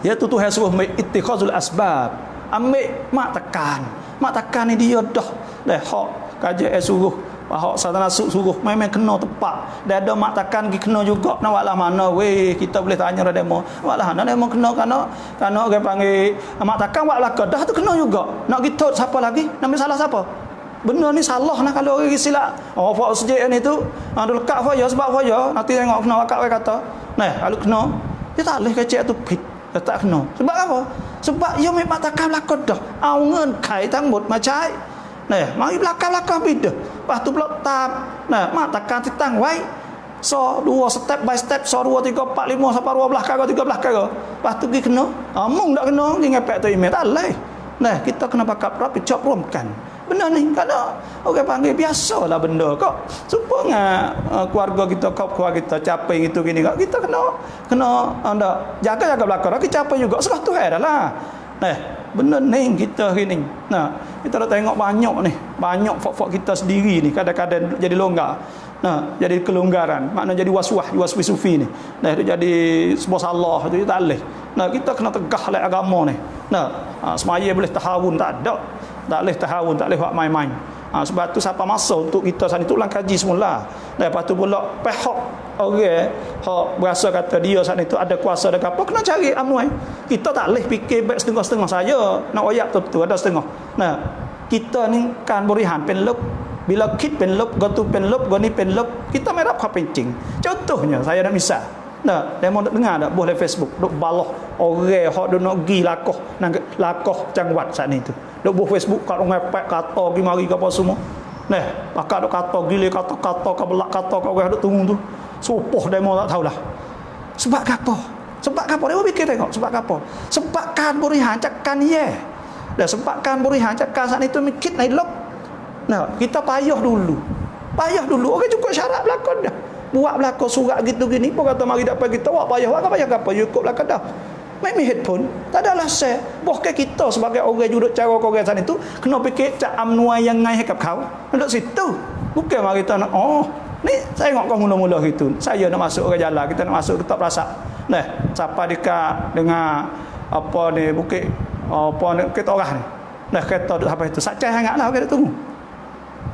iaitu Tuhan suruh ittikhazul asbab. Ambil mak tekan ni dia dah hak KJS suruh, hak Sarana suruh memang kena tepat. Dan ada mak tekan pergi kena juga. Nak buatlah mana weh, kita boleh tanya dah demo. Buatlah mana demo kena kerana orang panggil mak tekan buat belaka dah tu kena juga. Nak gitu siapa lagi? Nak ambil salah siapa? Benda ni salah nak kalau orang silap. Fak sejak ni tu ada lekat faya sebab faya nanti tengok kena akak orang kata. Nah, kalau kena dia tak boleh kecek tu pit. Dia tak kena. Sebab apa? Sebab ia memang takkan belakang dah. งื่อนไข ทั้งหมด มาใช้ Nah, mari belakang beda. Lepas tu pula tab. Nah, mak takkan ditang wai. So 2 step by step, so 2 3 4 5 sampai 12 kali 13 kali. Lepas tu pergi kena. Mung tak kena, pergi ngepek tu email tak leh. Nah, kita kena pakai rapi cop romkan. Benda ni kalau orang panggil biasalah benda kok. Supaya keluarga kita, keluarga kita capai gitu gini kok. Kita kena anda jaga belakang. Kita capai juga serah Tuhan dah lah. Nah, benda ni kita hari ni. Nah, kita dah tengok banyak ni. Banyak fak-fak kita sendiri ni kadang-kadang jadi longgar. Nah, jadi kelonggaran. Makna jadi waswas sufi ni. Nah, itu jadi sebuah salah itu tak boleh. Nah, kita kena tegah lah agama ni. Nah, semaya boleh tahawun tak ada. Tak boleh tahawun, tak boleh buat main-main. Sebab tu siapa masa untuk kita sana tu ulang kaji semula. Dan lepas tu pula pihak orang hak berasa kata dia sana itu ada kuasa ada apa kena cari amuai. Kita tak boleh fikir baik setengah-setengah saya nak ayat tu ada setengah. Nah, kita ni kan berihan pen lep. Bila kit pen lep, gotu pen lep, goni pen lep, kita merap kapencing. Contohnya saya nak misal. Nah, demo dengar tak boleh Facebook duk baloh orang hak duk nak gi lakoh jangwat saat ni tu. Duk buh Facebook kat orang ngepek kata gi mari ke apa semua. Nah, pakak duk kata gile kata-kata ke belak kata ke orang duk tunggu tu. Sopoh demo tak tahulah. Sebab apa? Sebab apa? Dia fikir tengok sebab apa? Sebab kan berihan cakkan ye. Dah sebab kan berihan cakkan saat itu mikit naik lop. Nah, kita payah dulu. Orang cukup syarat belakang dah. Buat belakang surat gitu gini pun kata mari dapat kita buat payah apa cukup belakang dah. Mai headphone tak ada alasan. Bahkan kita sebagai orang juduk cara orang sana itu kena fikir cak amnua yang ngai hekap kau. Duduk situ. Bukan mari kita nak ni saya tengok kau mula-mula gitu. Saya nak masuk ke jalan, kita nak masuk tetap rasa. Nah, siapa dekat dengan apa ni bukit apa ni kita orang ni. Nah, kereta duduk sampai itu. Sacai sangatlah orang duk tunggu.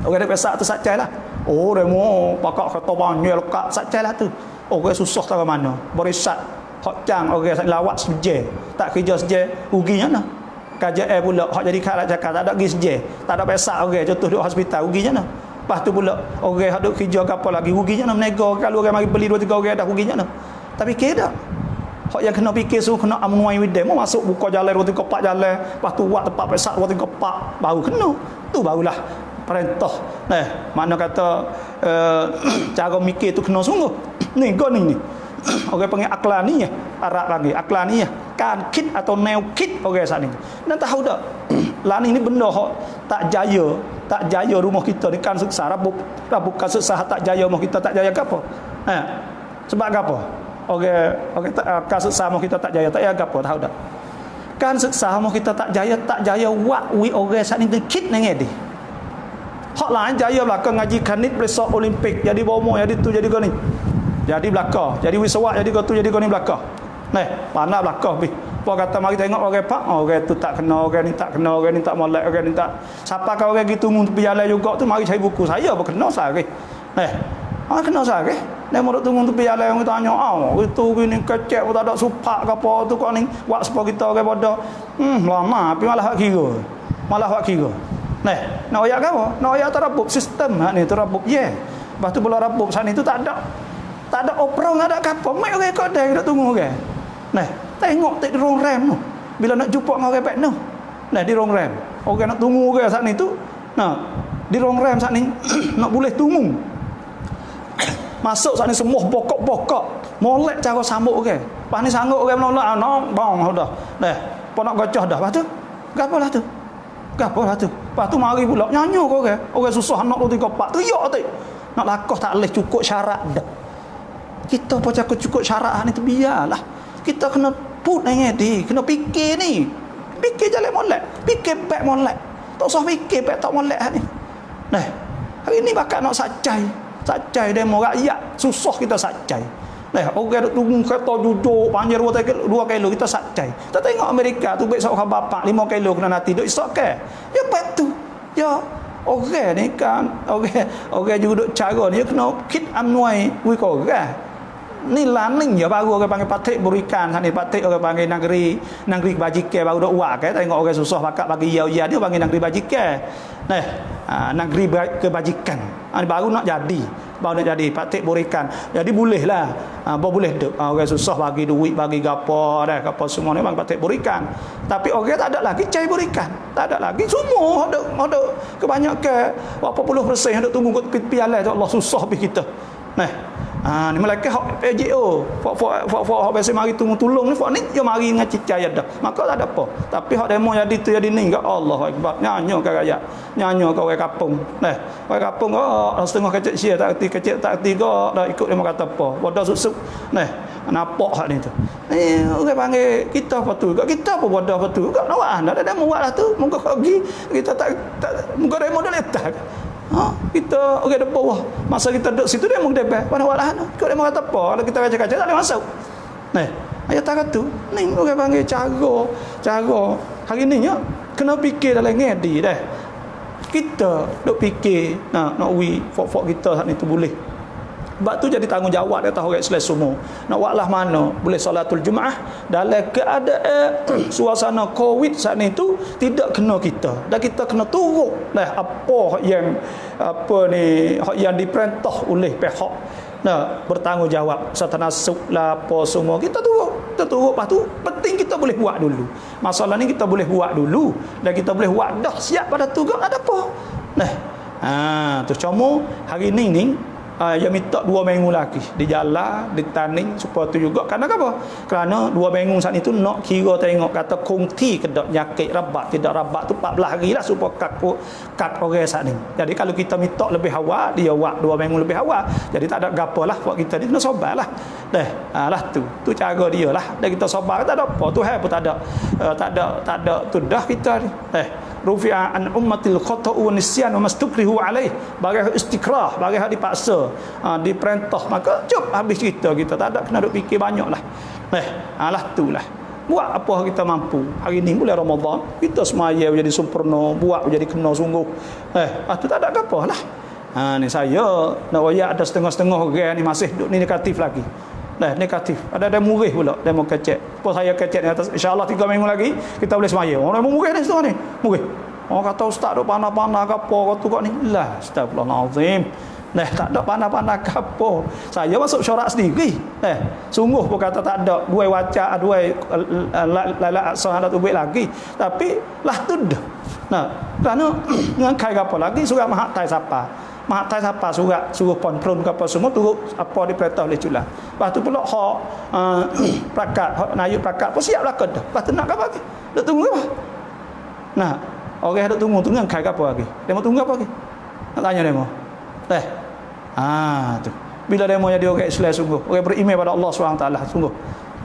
Orang dah pesak tu sacai lah. Demo pakak kata banyak lekat sacai lah tu. Orang susah tak ke mana. Berisat hak cang orang lawak sejeh. Tak kerja sejeh ruginya nah. KJL pula hak jadi kat cakap tak ada pergi sejeh. Tak ada pesak orang contoh duduk hospital ruginya nah. Lepas tu pula orang hak duk kerja ke apa lagi ruginya nah menega kalau orang mari beli 2 3 orang dah ruginya nah. Tapi kira dak. Hak yang kena fikir suruh kena amnuai with them masuk buka jalan 2 3 4 jalan. Lepas tu buat tempat pesak 2 3 4 baru kena. Tu barulah perintah. Makna kata cara mikir tu kena sungguh. Ni kau ni. Orang panggil aklaniyah, Arab panggil aklaniyah, kan kit atau neukit orang saat ni. Dan tahu tak? Lah ni benda hok tak jaya rumah kita ni kan suksa rabuk kan suksa tak jaya rumah kita tak jaya gapo? Sebab gapo? Orang kan suksa rumah kita tak jaya gapo tahu tak? Kan suksa rumah kita tak jaya wak wi orang saat ni kit nang ngedi. Hak lain jaya belakang ngaji kanit besok Olimpik jadi bomo jadi tu jadi kau ni. Jadi belakang, jadi wisawak jadi kau tu jadi kau ni belakang. Panah belakang pi. Apa kata mari tengok orang pak, orang tu tak kena, orang ni tak kena, orang ni tak molek, orang ni tak. Siapa kau orang gitu tunggu tepi jalan juga tu mari cari buku saya apa kena sari. Kena sari. Dia mau tunggu tepi jalan orang tanya, itu gini kecek tak ada supak ke apa tu kau ni buat supaya kita orang bodoh. Lama tapi malah hak kira. Nak oyak apa? Nak oyak terabuk sistem ni terabuk ye. Lepas tu bola rabuk sana itu tak ada operong, tak ada kapal. Mai orang kau dah tunggu orang. Tengok di rong rem tu. Bila nak jumpa dengan orang baik tu. Di rong rem. Orang nak tunggu orang saat ni tu. Di rong rem saat ni nak boleh tunggu. Masuk saat ni semua pokok-pokok. Molek cara sambut orang. Lepas ni sanggup orang menolak. Bang dah. Apa nak gocah dah. Lepas tu. Gapo lah tu. Lepas tu mari pula nyanyi kau orang. Orang susah nak 2 3 4 tu yok tu. Nak lakah tak boleh cukup syarat dah. Kita apa cakap cukup syarat ni tu biarlah. Kita kena put ngedi, kena fikir ni. Fikir jalan molek, fikir baik molek. Tak usah fikir baik tak molek ni. Hari ni bakal nak sacai demo rakyat, susah kita sacai. Orang duk tunggu kereta duduk panjang 2 kilo kita sacai. Kita tengok Amerika tu baik seorang bapak 5 kilo kena nanti duk isok ke. Ya baik tu. Ya orang ni kan orang juga duk cara ni kena kit amnuai wi ko ni laning je baru orang panggil patik berikan sana patik orang panggil negeri bajikan baru dok wak tengok orang susah bakak bagi ya dia panggil negeri bajikan negeri kebajikan baru nak jadi patik berikan jadi bolehlah boleh dok orang susah bagi duit bagi gapo gapo semua ni bang patik berikan tapi orang tak ada lagi cai berikan tak ada lagi semua ada kebanyakan berapa puluh persen dok tunggu kat piala Allah susah pi kita ni malaikat hak PJO fak biasa mari tolong ni fak ni dia mari dengan cicai dah maka tak ada apa tapi hak demo jadi tu jadi ni Allahu akbar nyanyo ke rakyat nyanyo ke orang kampung orang kampung setengah kecil sia tak kecil tak tiga dah ikut dia kata apa bodoh susuk nampak hak ni tu orang panggil kita apa tu kita apa bodoh apa tu kau nak ada demo buatlah tu muka pergi kita tak muka demo dah letak kita orang di bawah masa kita duduk situ dia mau debat pada walah kau dia mau kata apa kalau kita kaca-kaca tak boleh masuk ayat tak tu ni orang panggil cara hari ni ya kena fikir dalam ngedi dah kita duk fikir nak fok kita saat ni tu boleh sebab tu jadi tanggungjawab dia tahu orang Islam semua nak buatlah mana boleh solatul Jumaah dalam keadaan suasana Covid saat ni tu tidak kena kita dan kita kena turut apa yang diperintah oleh pihak bertanggungjawab setanasuk lah apa semua kita turut lepas tu penting kita boleh buat dulu masalah ni kita boleh buat dulu dan kita boleh buat dah siap pada tu ada apa tu cuma hari ni yang minta 2 minggu lagi di jalan di taning supaya tu juga kerana apa kerana 2 minggu saat itu nak kira tengok kata kongti kedak nyakit rabat tidak rabat tu 14 hari lah supaya kat orang saat ni jadi kalau kita minta lebih awal dia buat 2 minggu lebih awal jadi tak ada gapo lah buat kita ni kena sabar lah lah tu cara dia lah dan kita sabar tak ada apa tu pun tak ada tu dah kita ni rufi'a an ummatil khata'u wa nisyan wa mastukrihu alaih bagi istikrah bagi dipaksa diperintah maka jom habis kita tak ada kena duk fikir banyak lah lah tu lah buat apa kita mampu hari ni bulan Ramadan kita semaya jadi sempurna buat jadi kena sungguh tu tak ada apa lah ni saya nak wayak ada setengah-setengah orang ni masih duk ni negatif lagi negatif ada murih pula demo kecek apa saya kecek ni atas insyaAllah 3 minggu lagi kita boleh semaya orang murih ni setengah ni murih orang kata ustaz duk panah-panah ke apa kata kat ni lah astagfirullahalazim Tak ada pandai-pandai apa. Saya masuk syarat sendiri. Sungguh pun kata tak ada dua wajah, dua lala sahadat ubik lagi. Tapi lah tu dah. Kerana dengan kai apa lagi surat mahatai siapa? Mahatai siapa suruh pon-pron ke apa semua turut apa diperintah oleh Cula. Lepas tu pula hak prakat, hak nayuk prakat pun siap lah dah. Lepas tu nak apa lagi? Duk tunggu apa? Orang duk tunggu dengan kai apa lagi? Demo tunggu apa lagi? Nak tanya demo. Tu. Bila demo jadi orang Islam sungguh, orang beriman pada Allah SWT sungguh.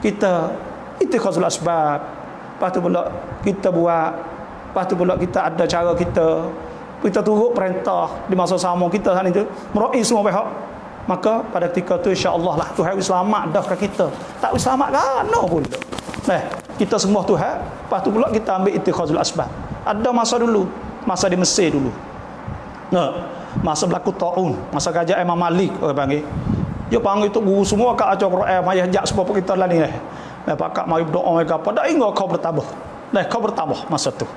Kita ittikhazul asbab. Lepas tu pula kita buat. Lepas tu pula kita ada cara kita turut perintah di masa sama kita saat itu merai semua pihak. Maka pada ketika tu insya-Allah lah Tuhan selamat dah ke kita. Tak selamat kan pula. Kita sembah Tuhan. Lepas tu pula kita ambil ittikhazul asbab. Ada masa dulu, masa di Mesir dulu. Masa berlaku taun, masa kerajaan Imam Malik orang panggil. Dia panggil tu guru semua kat ajar Quran, mayah jak sebab kita lah ni. Pakak mari berdoa mereka apa dak hingga kau bertabah. Kau bertabah masa tu.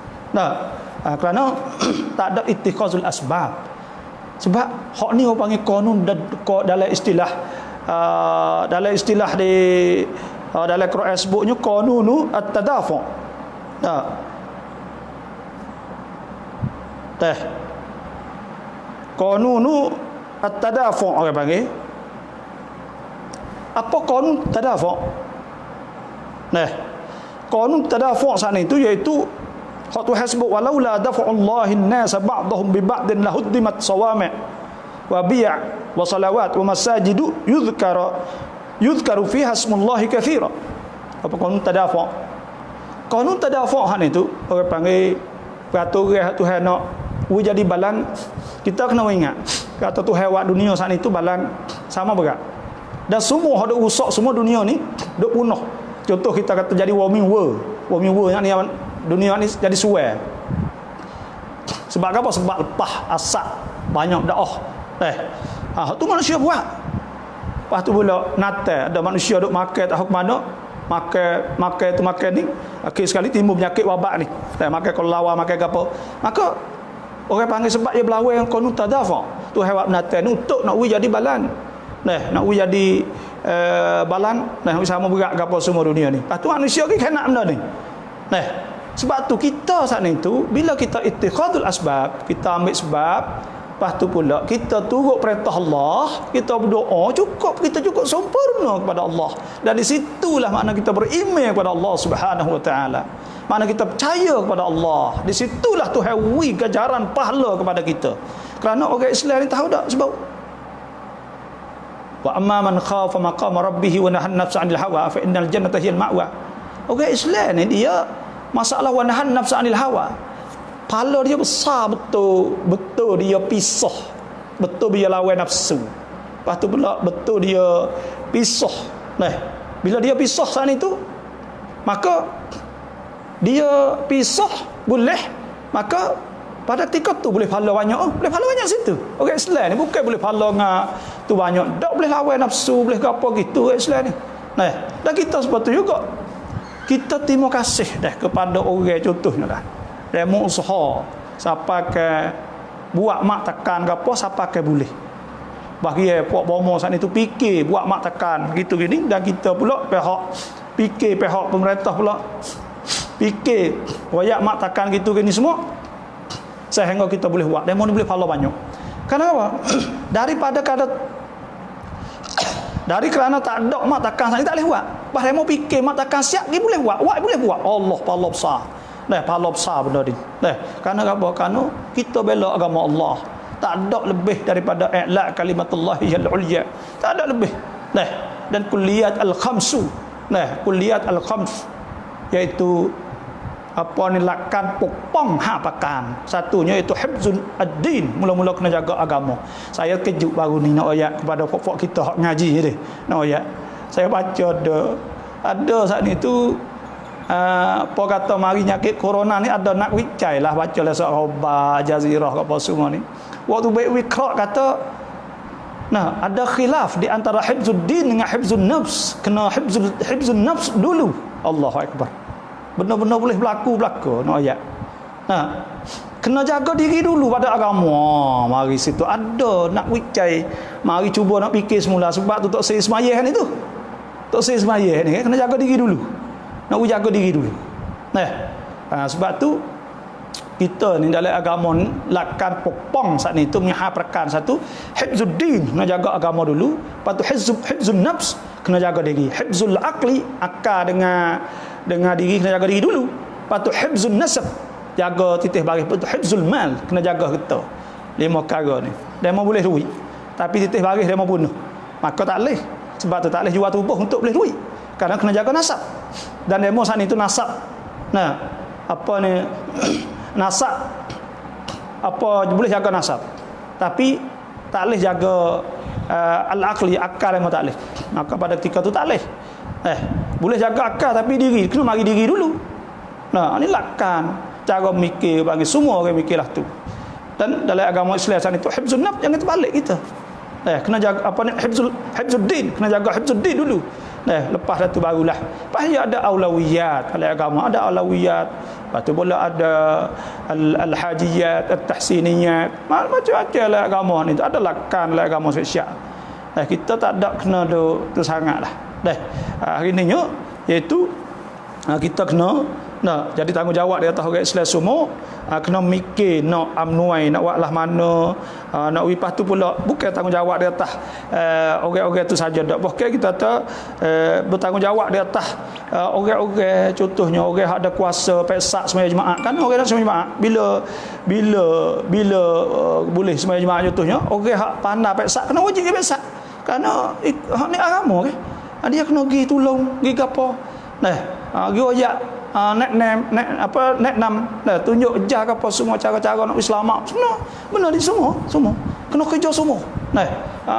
Kerana tak ada ittikhazul asbab. Sebab hak ni orang panggil qanun dalam istilah di dalam Quran sebutnya qanunu at-tadafu. Qanunu at-tadafu orang panggil. Apa qanun tadafu? Qanun tadafu sana itu iaitu hak Tuhan sebut walaula dafa'ullahi an-nas ba'dahum bi ba'din lahuddimat sawami' wa bi' wa salawat wa masajidu yuzkaru fiha ismullahi katsira. Apa qanun tadafu? Qanun tadafu han itu orang panggil peraturan Tuhan nak jadi balan. Kita kena ingat kata Tuhan buat dunia saat itu balan sama berat. Dan semua ada rusak semua dunia ni duk punah. Contoh kita kata jadi warming world ni dunia ni jadi suai. Sebab apa? Sebab lepas asap banyak dakwah. Tu manusia buat. Lepas tu pula Natal ada manusia duk makan tak ke mana. Makan ni akhir sekali timbul penyakit wabak ni. Makan kelawar makan apa. Maka orang panggil sebab dia berlawan yang qanun tadafa. Tu hewat Natal ni untuk nak jadi balan. Nak jadi balan, nak sama berat ke apa semua dunia ni. Tu manusia ni kena benda ni. Sebab tu kita saat itu bila kita ittikhadul asbab, kita ambil sebab, lepas tu pula kita turut perintah Allah, kita berdoa kita cukup sempurna kepada Allah. Dan di situlah makna kita beriman kepada Allah Subhanahu wa taala. Makna kita percaya kepada Allah. Di situlah Tuhan beri ganjaran pahala kepada kita. Kerana orang Islam ni tahu tak sebab wa amma man khafa maqama rabbih wa nahan nafsa 'anil hawa fa innal jannata hiyal ma'wa. Orang Islam ni dia masalah wa nahan nafsa 'anil hawa. Pahala dia besar betul dia pisah. Betul dia lawan nafsu. Lepas tu pula betul dia pisah. Bila dia pisah saat itu maka dia pisah boleh, maka pada ketika tu boleh pahala banyak. Boleh pahala banyak situ. Orang Islam ni bukan boleh pahala ngak tu banyak. Tak boleh lawan nafsu, boleh ke apa gitu orang Islam ni. Dan kita sebab tu juga kita terima kasih dah kepada orang contohnya dah. Demo usaha siapa ke buat mak tekan ke apa siapa ke boleh. Bagi puak bomo saat itu fikir buat mak tekan gitu gini, dan kita pula pihak pemerintah pula fikir wayak mak tekan gitu gini semua sehingga kita boleh buat demo ni boleh pahala banyak. Kenapa? Kerana tak ada mak tekan saat ini tak boleh buat. Bah demo fikir mak tekan siap dia boleh buat. Boleh buat. Allah pahala besar. Pahala besar benda ni. Kerana apa? Kerana kita bela agama Allah. Tak ada lebih daripada i'la' kalimatullahi al-ulya. Tak ada lebih. Dan kulliyat al-khamsu. Kulliyat al-khams iaitu apa ni lakan pokpong pakan. Satunya itu hifzul ad-din, mula-mula kena jaga agama. Saya kejut baru ni nak ayat kepada pokok kita hak ngaji ni. Nak ayat. Saya baca ada saat ni tu apa kata mari nyakit corona ni ada nak wicai lah baca lah Sahabat Jazirah apa semua ni. Waktu baik wikrak kata ada khilaf di antara hifzul din dengan hifzul nafs. Kena hifzul nafs dulu. Allahu akbar. Benar-benar boleh berlaku nak ayat. Kena jaga diri dulu pada agama. Mari situ ada nak wicai, mari cuba nak fikir semula. Sebab tu tok saya semayah ni tu. Tok saya semayah ni kena jaga diri dulu. Nak jaga diri dulu. Sebab tu kita ni dalam agama ni lakan pokpong saat ni tu punya perkan satu hifzuddin, kena jaga agama dulu. Lepas tu hifzun nafs, kena jaga diri. Hifzul aqli, akal dengan diri, kena jaga diri dulu. Lepas tu hifzun nasab, jaga titih baris. Lepas tu hifzul mal, kena jaga kita. 5 perkara ni. Demo boleh duit, tapi titih baris demo bunuh. Maka tak boleh. Sebab tu tak boleh jual tubuh untuk boleh duit. Kerana kena jaga nasab. Dan demo saat ni tu nasab. Apa ni nasab, apa boleh jaga nasab, tapi tak boleh jaga al-aqli, akal memang tak boleh. Maka pada ketika tu tak boleh. Boleh jaga akal tapi diri kena mari diri dulu. Ni lakan cara mikir bagi semua orang mikirlah tu. Dan dalam agama Islam sana itu hifzun nafs, jangan terbalik kita. Kena jaga apa ni, hifzuddin, kena jaga hifzuddin dulu. Lepas tu barulah. Lepas ada aulawiyat, dalam agama ada aulawiyat. Lepas tu pula ada al-hajiyat, at-tahsiniyat. Macam-macam lah agama ni. Ada lakan lah agama syiah. Kita tak ada kena tu sangatlah. Hari ni iaitu kita kena jadi tanggungjawab di atas orang Islam semua. Kena mikir nak amnuai, nak buat lah mana, nak lepas tu pula bukan tanggungjawab di atas orang-orang tu saja dak. Bahkan kita bertanggungjawab di atas orang-orang, contohnya orang yang ada kuasa pesak sembahyang jemaah. Kan orang nak sembahyang jemaah bila boleh sembahyang jemaah, contohnya orang hak pandai pesak kena wajib dia pesak. Kerana hak ni agama kan. Dia kena pergi tolong, pergi gapo. Pergi ajak nak tunjuk ejah ke apa semua cara-cara nak Islam semua benda ni semua kena kerja semua.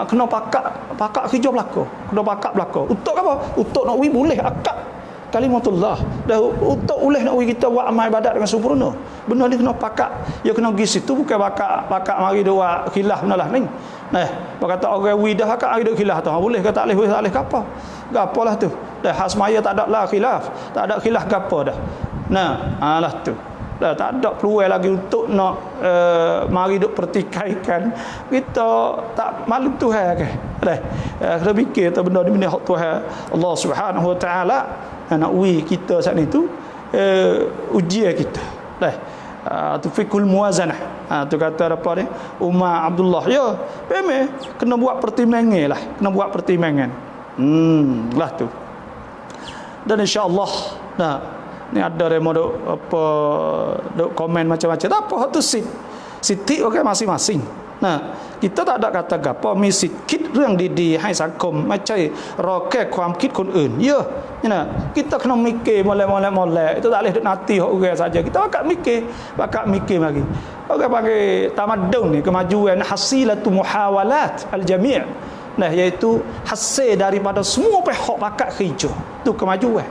Kena pakak kerja belaka, kena pakak belaka untuk apa, untuk nak boleh akad kalimatullah, dah untuk boleh nak kita buat amal ibadat dengan sempurna. Benda ni kena pakak, dia kena pergi situ, bukan pakak mari dia buat khilaf benalah ni. Berkata orang widah akak hari dia khilaf tu, boleh ke tak boleh, ke apa gapalah tu. Dah hasmaya tak ada lah khilaf, tak ada khilaf gapo dah. Lah tu. Dah tak ada peluang lagi untuk nak mari duk pertikaikan. Kita tak malu Tuhan ke. Kena fikir tu benda ni benda hak Tuhan Allah Subhanahu Wa Taala nak kita saat ni tu ujian kita. Tu fikul muwazanah. Tu kata apa ni? Umar Abdullah. Ya, memang kena buat pertimbangan lah, kena buat pertimbangan. Lah tu. Dan insya-Allah ni ada remo duk komen macam-macam. Tak apa tu sitik okey masing-masing. Kita tak ada kata gapo mi sikit รื่องดีๆให้สังคมไม่ใช่รอแค่ความคิดคนอื่น. Kita kena mikir molek-molek. Itu tak boleh duk nanti orang saja. Kita bakal mikir lagi. Orang panggil tamadun ni kemajuan hasilatu muhawalat al-jami'. Iaitu hasil daripada semua pihak bakat kerja. Itu kemajuan.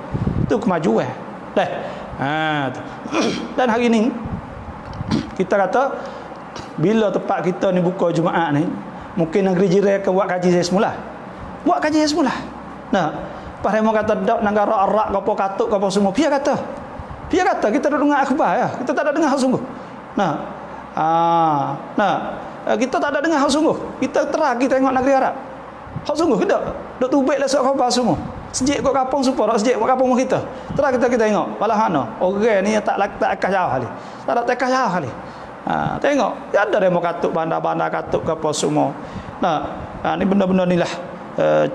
Dan hari ni kita kata bila tempat kita ni buka Jumaat ni, mungkin negeri jiran akan buat kaji semula. Pas mereka kata dak negara Arab ke apa katuk ke apa semua. Dia kata kita dah dengar akhbar ya. Kita tak ada dengar hal sungguh. Kita tak ada dengar hal sungguh. Kita terang kita tengok negeri Arab. Hak sungguh ke tak? Duk tubik lah surat khabar semua. Sejak kat kampung supaya sejak kat kampung kita. Terang kita tengok. Walah mana? Orang ni tak akan jauh kali. Tak ada tekan jauh kali. Tengok. Dia ada demo katuk bandar-bandar katuk ke apa semua. Ni benda-benda ni lah.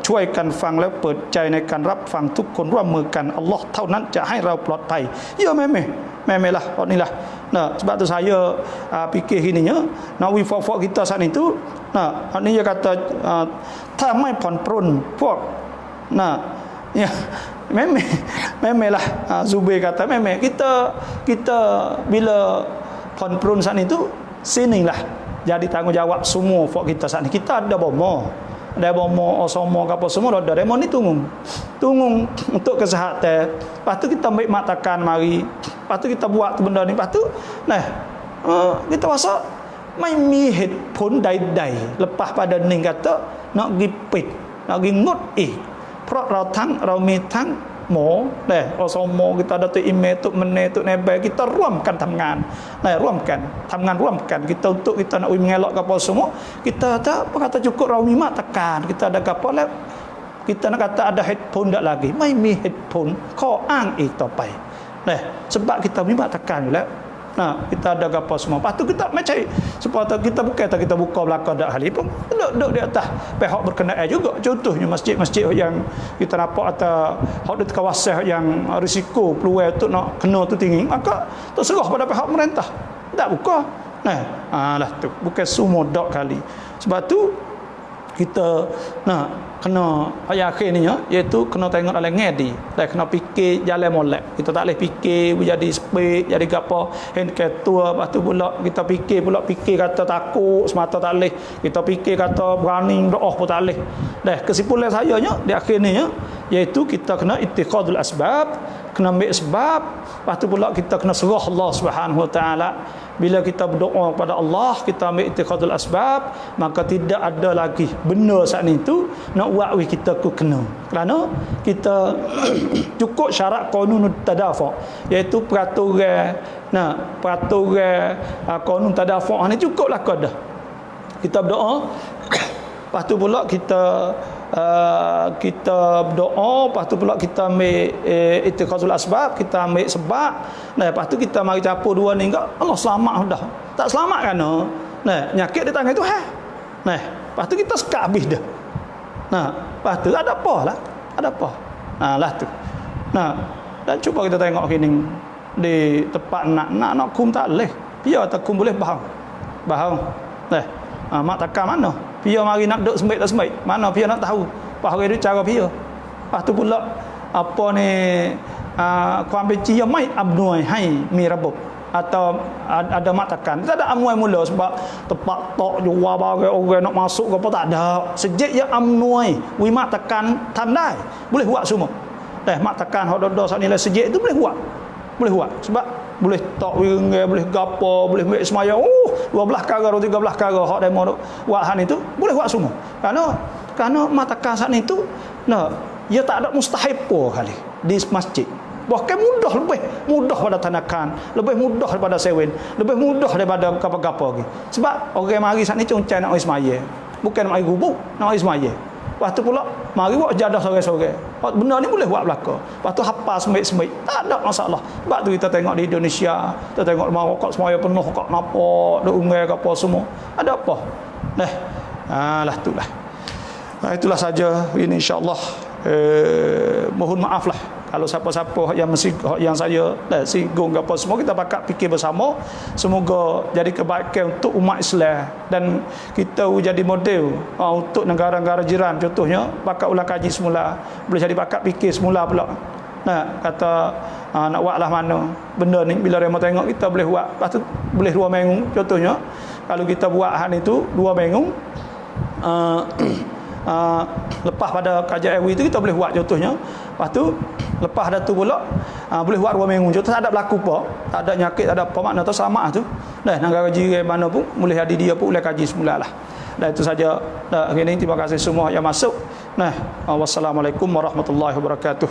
ช่วยกันฟังแล้วเปิดใจในการรับฟังทุกคนร่วมมือกันอัลลอฮ์เท่านั้นจะให้เราปลอดภัยya memang lah inilah sebab tu saya fikir ininya nak wifak kita saat itu ni dia kata ถ้าไม่ผ่อนปรนพวกya memang lah Zubair kata memang kita bila ผ่อนปรนsaat itu sinilah jadi tanggungjawab semua pok kita saat ni. Kita ada bomo osoma apa semua ada demo ni tunggung untuk kesihatan. Lepas tu kita ambil matakan mari. Lepas tu kita buat benda ni. Lepas tu kita rasaไม่มีเหตุผลใดๆ lepas pada ni kata nak pergi pit nak pergi ngutเพราะเรามีทั้ง mo osomo kita ada tu email tu mene tu nebe kita ruamkan thamngan ruamkan thamngan ruamkan kita untuk kita nak mengelak ke apa semua kita tak kata cukup rawi mak tekan kita ada apa lah kita nak kata ada headphone tak lagi mai mi headphone kau angต่อไปsebab kita memang tekan lah kita ada apa semua. Lepas tu kita macam supaya kita buka belakang dak hali pun duduk di atas pihak berkenaan juga. Contohnya masjid-masjid yang kita nampak atau hak di kawasan yang risiko peluang untuk nak kena tu tinggi, maka terserah pada pihak pemerintah. Tak buka. Lah tu bukan semua dak kali. Sebab tu kita kena ayat akhir ni iaitu kena tengok dalam ngedi dan kena fikir jalan molek. Kita tak boleh fikir jadi spek jadi gapo hand ketua lepas tu pula kita fikir kata takut semata tak boleh. Kita fikir kata berani doa pun tak boleh. Dah kesimpulan saya di akhir ni iaitu kita kena ittikhadul asbab, kena ambil sebab, lepas tu pula kita kena serah Allah Subhanahu Wa Taala. Bila kita berdoa kepada Allah, kita ambil ittikhadul asbab, maka tidak ada lagi benda saat itu nak buat kita ku kena. Kerana kita cukup syarat qanun tadafu' iaitu peraturan qanun tadafu' ni cukuplah dah. Kita berdoa, lepas tu pula kita berdoa, lepas tu pula kita ambil ittikhadul asbab, kita ambil sebab. Lepas tu kita mari capur dua ni enggak Allah selamat dah. Tak selamat kan? Nyakit di tangan Tuhan. Lepas tu kita sekat habis dah. Lepas tu ada apa lah? Ada apa? Lah tu. Dan cuba kita tengok kini di tempat nak kum tak boleh. Biar tak kum boleh bahang. Mak takkan mana? Pia mari nak duduk sembik tak sembik. Mana pia nak tahu? Apa hari tu cara pia. Lepas tu pula apa ni ความเป็นจริงไม่อำนวยให้มีระบบ atau ada mak tekan. Tak ada amnuai mula sebab tempat tok jual barang orang nak masuk ke apa tak ada. Sejak ya amnuai, wi mak tekan tandai. Boleh buat semua. Mak tekan hok dodo sak nilai sejak itu boleh buat. Boleh buat sebab boleh tok winge, boleh gapo, boleh ambil semaya 12 kara atau 13 kara hok demo buat han itu boleh buat semua. Kerana mak tekan sak ni tu ia tak ada mustahil pun kali di masjid. Bahkan lebih mudah pada tanakan, lebih mudah daripada sewen, lebih mudah daripada apa-apa lagi. Sebab orang mari saat ni cuncai nak ismaya. Bukan nak gubuk, nak ismaya. Lepas tu pula mari buat jadah sore-sore. Benda ni boleh buat belaka. Lepas tu hafal sembaik-sembaik. Tak ada masalah. Sebab tu kita tengok di Indonesia, kita tengok rumah rokok semaya penuh kok nampak, duk ungai ke apa semua. Ada apa? Lah itulah. Itulah saja ini insya-Allah. Mohon maaf lah kalau siapa-siapa yang saya singgung apa semua, kita pakat fikir bersama semoga jadi kebaikan untuk umat Islam dan kita jadi model untuk negara-negara jiran. Contohnya pakat ulang kaji semula, boleh jadi pakat fikir semula pula. Kata nak buatlah mana benda ni, bila dia mau tengok kita boleh buat, lepas tu boleh 2 minggu. Contohnya kalau kita buat hal itu 2 minggu, lepas pada kajian RW itu kita boleh buat contohnya. Lepas tu lepas dah tu pula boleh buat 2 minggu. Contoh tak ada berlaku apa, tak ada nyakit, tak ada apa, makna tu selamat tu. Negara jiran mana pun boleh ada dia pun boleh kaji semula lah. Itu saja hari ini. Terima kasih semua yang masuk. Wassalamualaikum warahmatullahi wabarakatuh.